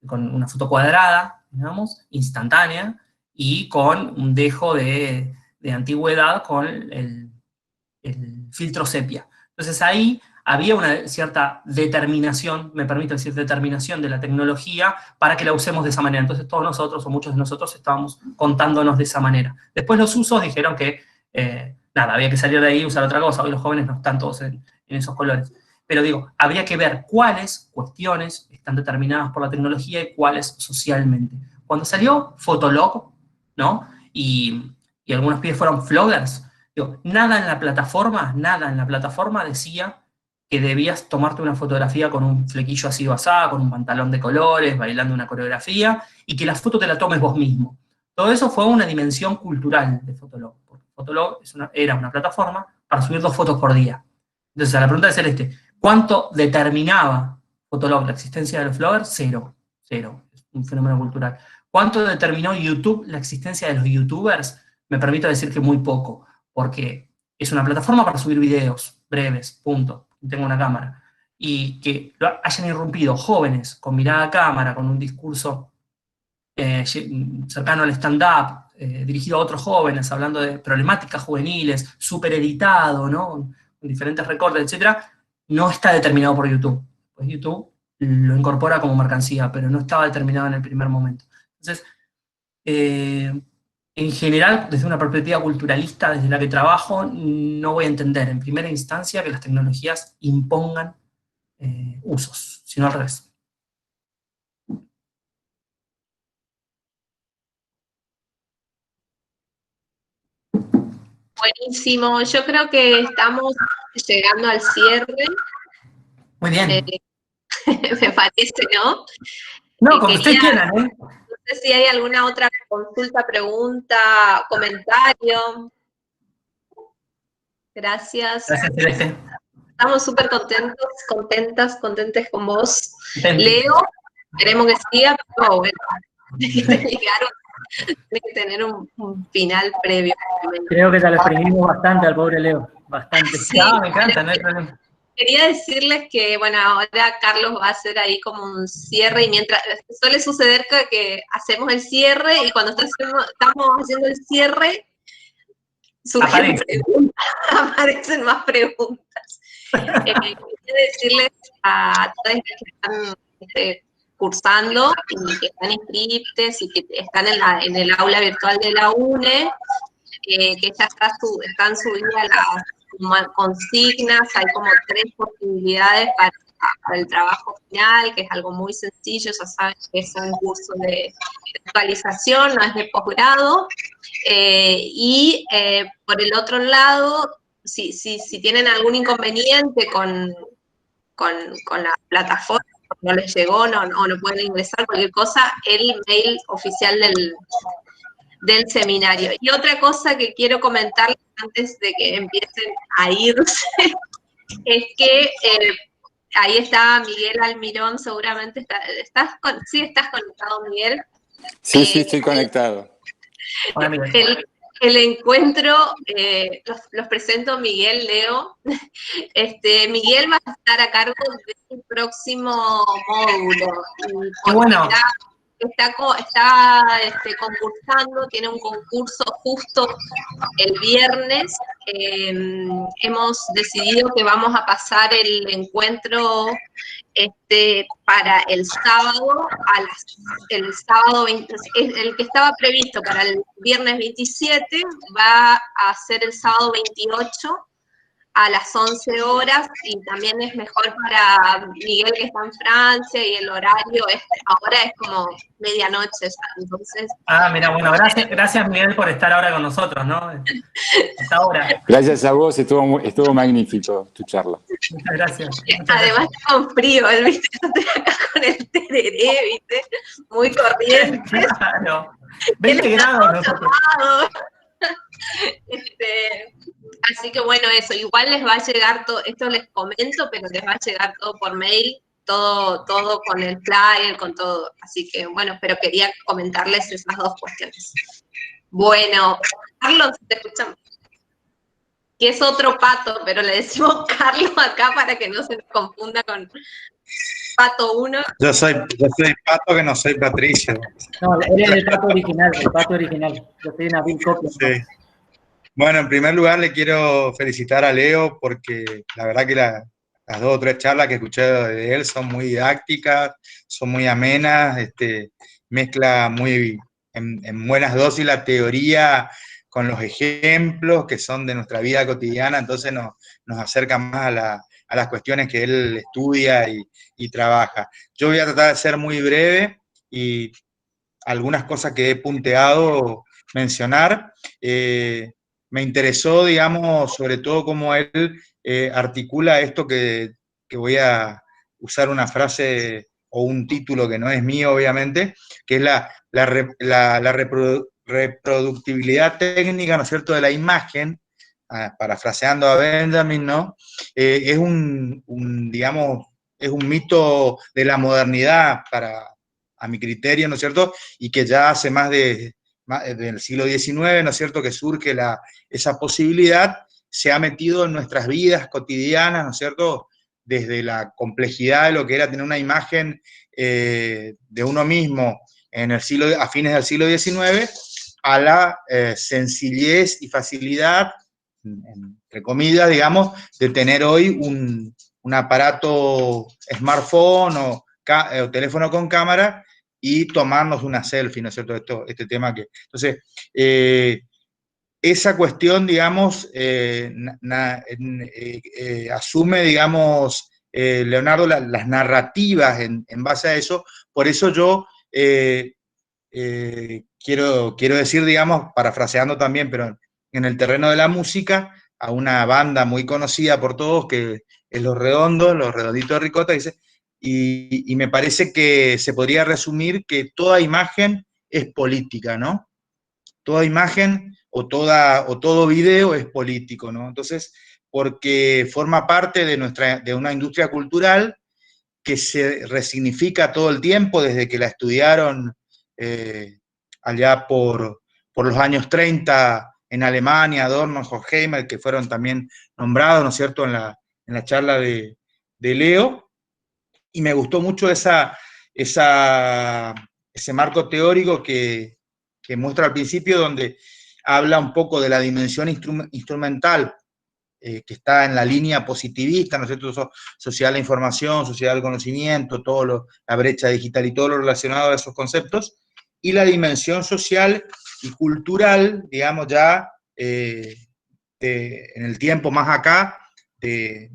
con una foto cuadrada, digamos, instantánea, y con un dejo de antigüedad con el filtro sepia. Entonces ahí había una cierta determinación, me permito decir determinación de la tecnología para que la usemos de esa manera. Entonces todos nosotros, o muchos de nosotros, estábamos contándonos de esa manera. Después los usos dijeron que, nada, había que salir de ahí y usar otra cosa. Hoy los jóvenes no están todos en esos colores. Pero digo, habría que ver cuáles cuestiones están determinadas por la tecnología y cuáles socialmente. Cuando salió Fotolog, ¿no? Y algunos pibes fueron floggers, digo, nada en la plataforma decía que debías tomarte una fotografía con un flequillo así basado, con un pantalón de colores, bailando una coreografía, y que la foto te la tomes vos mismo. Todo eso fue una dimensión cultural de Fotolog, porque Fotolog era una plataforma para subir 2 fotos por día. Entonces, a la pregunta de Celeste, ¿cuánto determinaba Fotolog la existencia de los floggers? 0. Es un fenómeno cultural. ¿Cuánto determinó YouTube la existencia de los YouTubers? Me permito decir que muy poco, porque es una plataforma para subir videos breves, punto, tengo una cámara. Y que hayan irrumpido jóvenes con mirada a cámara, con un discurso cercano al stand-up, dirigido a otros jóvenes, hablando de problemáticas juveniles, súper editado, ¿no? Con diferentes recortes, etc., no está determinado por YouTube. Pues YouTube lo incorpora como mercancía, pero no estaba determinado en el primer momento. Entonces, en general, desde una perspectiva culturalista, desde la que trabajo, no voy a entender en primera instancia que las tecnologías impongan usos, sino al revés. Buenísimo, yo creo que estamos llegando al cierre. Muy bien. Me parece, ¿no? No, como ustedes quieran, ¿eh? No sé si hay alguna otra consulta, pregunta, comentario. Gracias. Gracias, Celeste. Estamos súper contentos con vos. Contento. Leo, esperemos que siga, pero bueno, tiene que tener un final previo. Creo que ya lo exprimimos bastante al pobre Leo, bastante. Sí, No, me encanta, no hay problema. quería decirles que, bueno, ahora Carlos va a hacer ahí como un cierre y mientras, suele suceder que hacemos el cierre y cuando estamos haciendo el cierre, surgen preguntas, aparecen más preguntas. Quería decirles a todos los que están cursando y que están inscriptos y que están en el aula virtual de la UNE, que ya están subidas las consignas, hay como 3 posibilidades para el trabajo final, que es algo muy sencillo, ya saben que es un curso de actualización, no es de posgrado, y por el otro lado, si tienen algún inconveniente con la plataforma, no les llegó, o no pueden ingresar, cualquier cosa, el mail oficial del seminario. Y otra cosa que quiero comentarles antes de que empiecen a irse, es que ahí está Miguel Almirón, seguramente estás conectado, Miguel. Sí, estoy conectado. Hola, Miguel. El encuentro, los presento Miguel, Leo. Miguel va a estar a cargo del próximo módulo. Qué bueno. Está concursando, tiene un concurso justo el viernes. Hemos decidido que vamos a pasar el encuentro para el sábado, el sábado 20, el que estaba previsto para el viernes 27, va a ser el sábado 28 a las 11 horas, y también es mejor para Miguel, que está en Francia, y el horario ahora es como medianoche ya, entonces... Mira, bueno, gracias Miguel por estar ahora con nosotros, ¿no? Hasta ahora. Gracias a vos, estuvo magnífico tu charla. Muchas gracias. Además está con frío, ¿viste? Yo estoy acá con el tereré, ¿viste? Muy corriente. Claro, 20 grados nosotros. Así que bueno, eso, igual les va a llegar todo, esto les comento, pero les va a llegar todo por mail, todo con el flyer, con todo. Así que bueno, pero quería comentarles esas 2 cuestiones. Bueno, Carlos, te escuchamos. Que es otro Pato, pero le decimos Carlos acá para que no se nos confunda con Pato 1. Yo soy Pato, que no soy Patricia. No, él es el Pato original. Yo soy una vil copia. Sí. Bueno, en primer lugar le quiero felicitar a Leo porque la verdad que las 2 o 3 charlas que escuché de él son muy didácticas, son muy amenas, mezcla muy en buenas dosis la teoría con los ejemplos que son de nuestra vida cotidiana, entonces nos acerca más a las cuestiones que él estudia y trabaja. Yo voy a tratar de ser muy breve y algunas cosas que he punteado mencionar. Me interesó, digamos, sobre todo cómo él articula esto que voy a usar una frase o un título que no es mío, obviamente, que es la reproductibilidad técnica, ¿no es cierto?, de la imagen, parafraseando a Benjamin, ¿no? Digamos, es un mito de la modernidad a mi criterio, ¿no es cierto? Y que ya hace más del siglo XIX, ¿no es cierto?, que surge esa posibilidad, se ha metido en nuestras vidas cotidianas, ¿no es cierto?, desde la complejidad de lo que era tener una imagen de uno mismo a fines del siglo XIX, a la sencillez y facilidad, entre comillas, digamos, de tener hoy un aparato smartphone o teléfono con cámara y tomarnos una selfie, ¿no es cierto? Este tema que... Entonces, esa cuestión, digamos, asume, digamos, Leonardo, las narrativas en base a eso. Por eso yo quiero decir, digamos, parafraseando también, pero en el terreno de la música, a una banda muy conocida por todos, que es Los Redondos, Los Redonditos de Ricota, dice, y me parece que se podría resumir que toda imagen es política, ¿no? Toda imagen o todo video es político, ¿no? Entonces, porque forma parte de una industria cultural que se resignifica todo el tiempo, desde que la estudiaron allá por los años 30 en Alemania, Adorno, Horkheimer, que fueron también nombrados, ¿no es cierto?, en la charla de Leo, y me gustó mucho ese marco teórico que muestra al principio, donde habla un poco de la dimensión instrumental, que está en la línea positivista, ¿no es cierto?, sociedad de la información, sociedad del conocimiento, la brecha digital y todo lo relacionado a esos conceptos, y la dimensión social y cultural, digamos ya en el tiempo más acá, de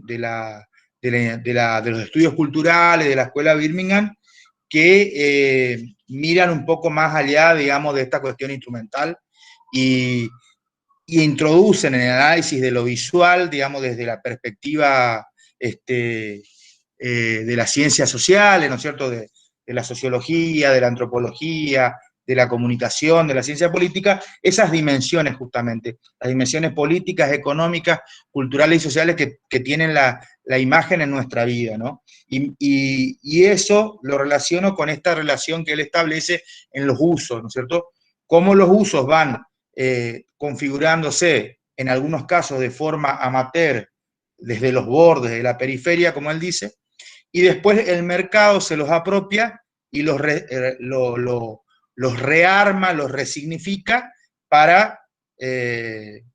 los estudios culturales, de la escuela Birmingham, que miran un poco más allá, digamos, de esta cuestión instrumental y introducen en el análisis de lo visual, digamos, desde la perspectiva de las ciencias sociales, ¿no es cierto?, de la sociología, de la antropología, de la comunicación, de la ciencia política, esas dimensiones justamente, las dimensiones políticas, económicas, culturales y sociales que tienen la imagen en nuestra vida, ¿no? Y eso lo relaciono con esta relación que él establece en los usos, ¿no es cierto? Cómo los usos van configurándose, en algunos casos de forma amateur, desde los bordes de la periferia, como él dice, y después el mercado se los apropia y los rearma, los resignifica para,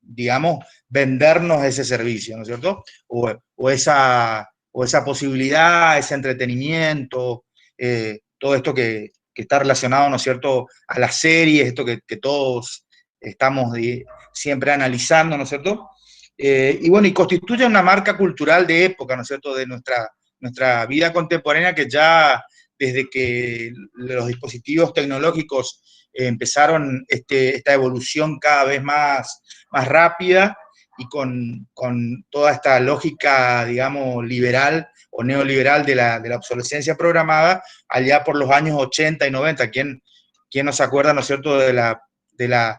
digamos, vendernos ese servicio, ¿no es cierto? O esa posibilidad, ese entretenimiento, todo esto que está relacionado, ¿no es cierto?, a las series, esto que todos estamos siempre analizando, ¿no es cierto? Y bueno, y constituye una marca cultural de época, ¿no es cierto?, de nuestra vida contemporánea, que ya desde que los dispositivos tecnológicos empezaron esta evolución cada vez más rápida y con toda esta lógica, digamos, liberal o neoliberal de la obsolescencia programada, allá por los años 80 y 90. ¿Quién no se acuerda, ¿no es cierto?, de la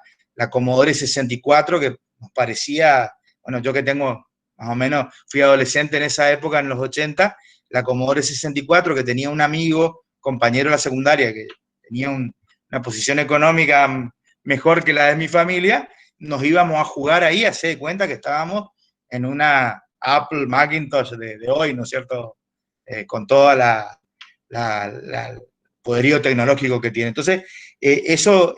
Commodore 64, que nos parecía, bueno, yo que tengo más o menos, fui adolescente en esa época, en los 80, la Commodore 64, que tenía un amigo, compañero de la secundaria, que tenía una posición económica mejor que la de mi familia, nos íbamos a jugar ahí, a hacer cuenta que estábamos en una Apple Macintosh de hoy, ¿no es cierto?, con toda el poderío tecnológico que tiene. Entonces, eso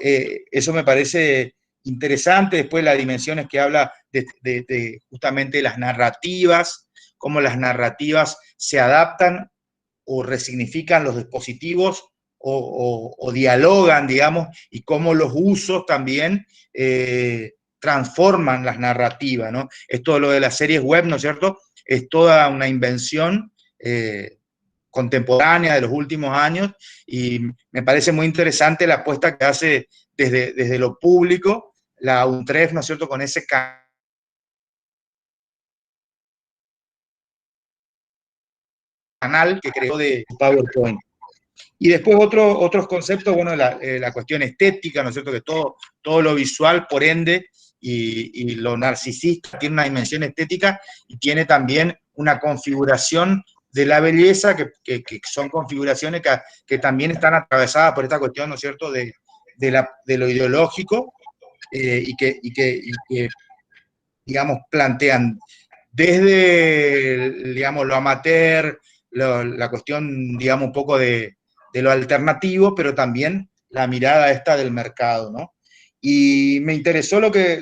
me parece interesante. Después las dimensiones que habla de justamente las narrativas, cómo las narrativas se adaptan o resignifican los dispositivos o dialogan, digamos, y cómo los usos también transforman las narrativas, ¿no? Esto lo de las series web, ¿no es cierto?, es toda una invención contemporánea de los últimos años, y me parece muy interesante la apuesta que hace desde lo público la UNTREF, ¿no es cierto?, con ese canal que creó de PowerPoint. Y después otros conceptos, bueno, la cuestión estética, ¿no es cierto?, que todo lo visual, por ende, y lo narcisista tiene una dimensión estética y tiene también una configuración de la belleza, que son configuraciones que también están atravesadas por esta cuestión, ¿no es cierto?, de lo ideológico, y que, digamos, plantean desde, digamos, lo amateur, la cuestión, digamos, un poco de lo alternativo, pero también la mirada esta del mercado, ¿no? Y me interesó lo que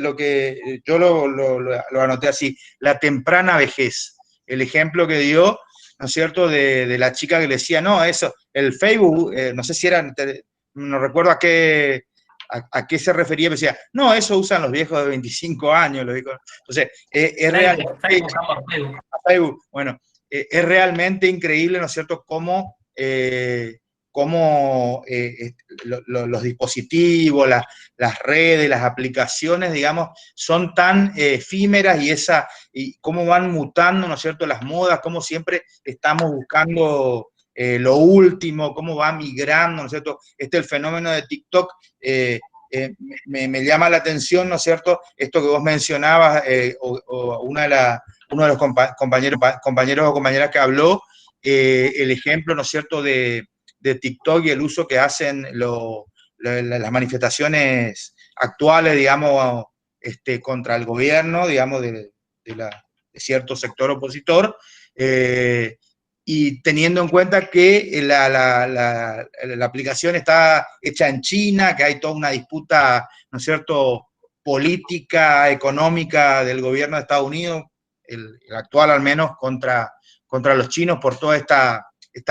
yo lo anoté así, la temprana vejez, el ejemplo que dio, ¿no es cierto?, de la chica que le decía, no, eso, el Facebook, no sé si era, no recuerdo a qué se refería, pero decía, no, eso usan los viejos de 25 años, lo dijo. Entonces, es realmente, Facebook, bueno, es realmente increíble, ¿no es cierto?, cómo los dispositivos, las redes, las aplicaciones, digamos, son tan efímeras y cómo van mutando, ¿no es cierto?, las modas, cómo siempre estamos buscando lo último, cómo va migrando, ¿no es cierto? El fenómeno de TikTok me llama la atención, ¿no es cierto?, esto que vos mencionabas, o uno de los compañeros o compañeras que habló, el ejemplo, ¿no es cierto?, de TikTok y el uso que hacen las manifestaciones actuales, digamos, contra el gobierno, digamos, de cierto sector opositor, y teniendo en cuenta que la aplicación está hecha en China, que hay toda una disputa, ¿no es cierto?, política, económica del gobierno de Estados Unidos, el actual al menos, contra los chinos por toda esta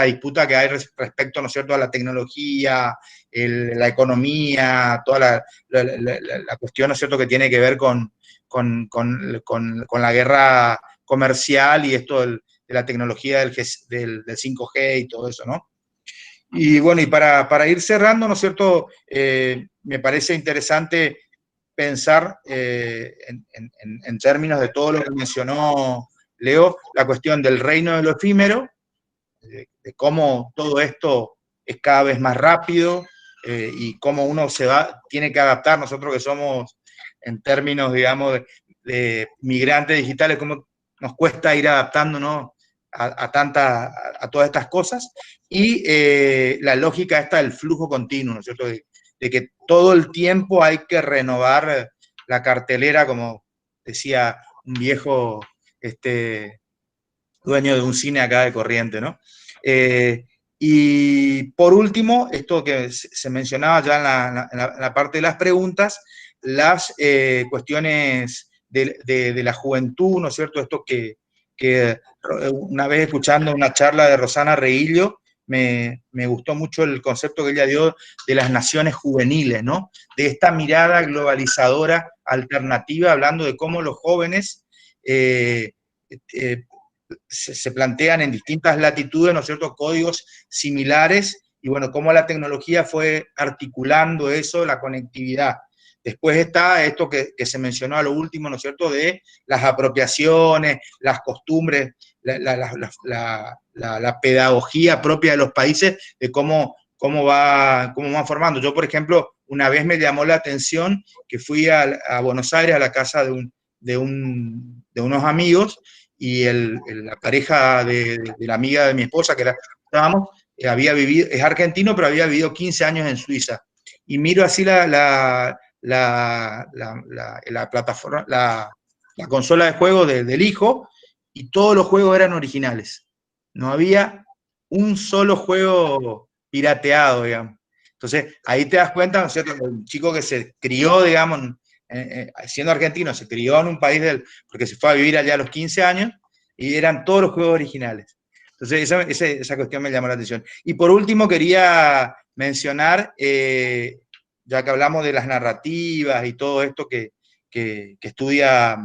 disputa que hay respecto, ¿no es cierto?, a la tecnología, la economía, toda la cuestión, ¿no es cierto?, que tiene que ver con la guerra comercial y esto de la tecnología del 5G y todo eso, ¿no? Y bueno, y para ir cerrando, ¿no es cierto?, me parece interesante pensar en términos de todo lo que mencionó Leo, la cuestión del reino de lo efímero, de cómo todo esto es cada vez más rápido, y cómo uno tiene que adaptar, nosotros que somos en términos, digamos, de migrantes digitales, cómo nos cuesta ir adaptándonos a todas estas cosas, y la lógica esta del flujo continuo, ¿no es cierto?, de que todo el tiempo hay que renovar la cartelera, como decía un viejo dueño de un cine acá de Corriente, ¿no? Y por último, esto que se mencionaba ya en la parte de las preguntas, las cuestiones de la juventud, ¿no es cierto? Esto que una vez escuchando una charla de Rosana Reillo, me gustó mucho el concepto que ella dio de las naciones juveniles, ¿no? De esta mirada globalizadora alternativa, hablando de cómo los jóvenes se plantean en distintas latitudes, ¿no es cierto?, códigos similares, y bueno, cómo la tecnología fue articulando eso, la conectividad. Después está esto que se mencionó a lo último, ¿no es cierto?, de las apropiaciones, las costumbres, la pedagogía propia de los países, de cómo van formando. Yo, por ejemplo, una vez me llamó la atención que fui a Buenos Aires, a la casa de unos amigos, y la pareja de la amiga de mi esposa, que estábamos, había vivido, es argentino, pero había vivido 15 años en Suiza. Y miro así la plataforma, la consola de juego del hijo, y todos los juegos eran originales. No había un solo juego pirateado, digamos. Entonces, ahí te das cuenta, ¿no es cierto?, un chico que se crió, digamos, siendo argentino, se crió en un país porque se fue a vivir allá a los 15 años, y eran todos los juegos originales. Entonces, esa cuestión me llamó la atención. Y por último, quería mencionar, ya que hablamos de las narrativas y todo esto que estudia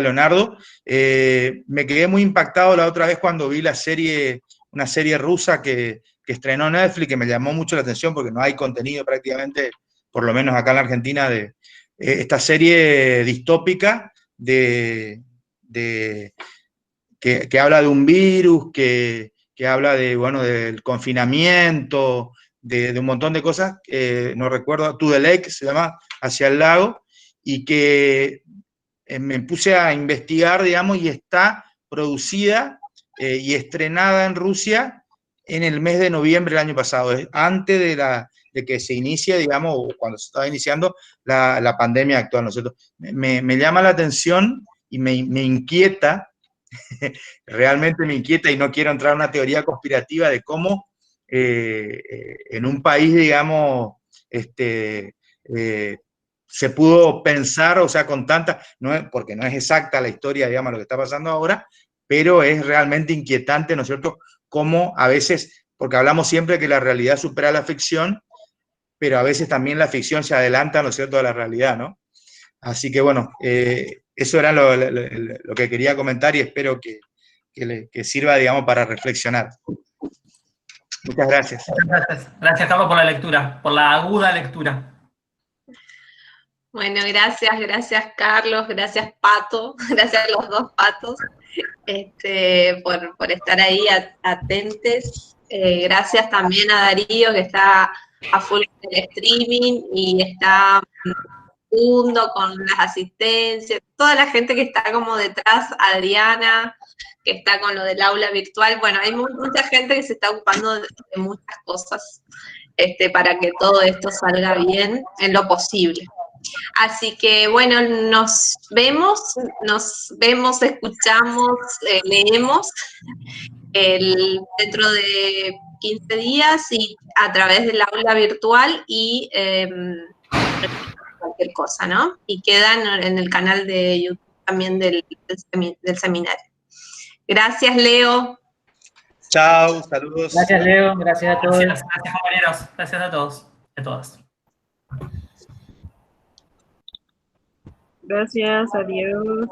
Leonardo, me quedé muy impactado la otra vez cuando vi una serie rusa que estrenó Netflix, que me llamó mucho la atención porque no hay contenido prácticamente, por lo menos acá en la Argentina, de esta serie distópica que habla de un virus, que habla del confinamiento, de un montón de cosas, no recuerdo, To the Lake se llama, Hacia el Lago, y que me puse a investigar, digamos, y está producida y estrenada en Rusia en el mes de noviembre del año pasado, antes de que se inicie, digamos, o cuando se estaba iniciando la pandemia actual, ¿no es cierto? Me llama la atención y me inquieta, realmente me inquieta, y no quiero entrar en una teoría conspirativa de cómo en un país, digamos, se pudo pensar, o sea, con tanta, porque no es exacta la historia, digamos, lo que está pasando ahora, pero es realmente inquietante, ¿no es cierto?, cómo a veces, porque hablamos siempre que la realidad supera la ficción, pero a veces también la ficción se adelanta, ¿no es cierto?, a la realidad, ¿no? Así que bueno, eso era lo que quería comentar, y espero que sirva, digamos, para reflexionar. Muchas gracias. Muchas gracias. Gracias, Carlos, por la lectura, por la aguda lectura. Bueno, gracias Carlos, gracias Pato, gracias a los dos Patos, por estar ahí atentes. Gracias también a Darío, que está a full en el streaming y está con las asistencias, toda la gente que está como detrás, Adriana, que está con lo del aula virtual. Bueno, hay mucha gente que se está ocupando de muchas cosas para que todo esto salga bien en lo posible. Así que, bueno, nos vemos, escuchamos, leemos dentro de 15 días y a través del aula virtual y cualquier cosa, ¿no? Y quedan en el canal de YouTube también del seminario. Gracias, Leo. Chao, saludos. Gracias, Leo. Gracias a todos. Gracias, compañeros. Gracias a todos, a todas. Gracias, adiós.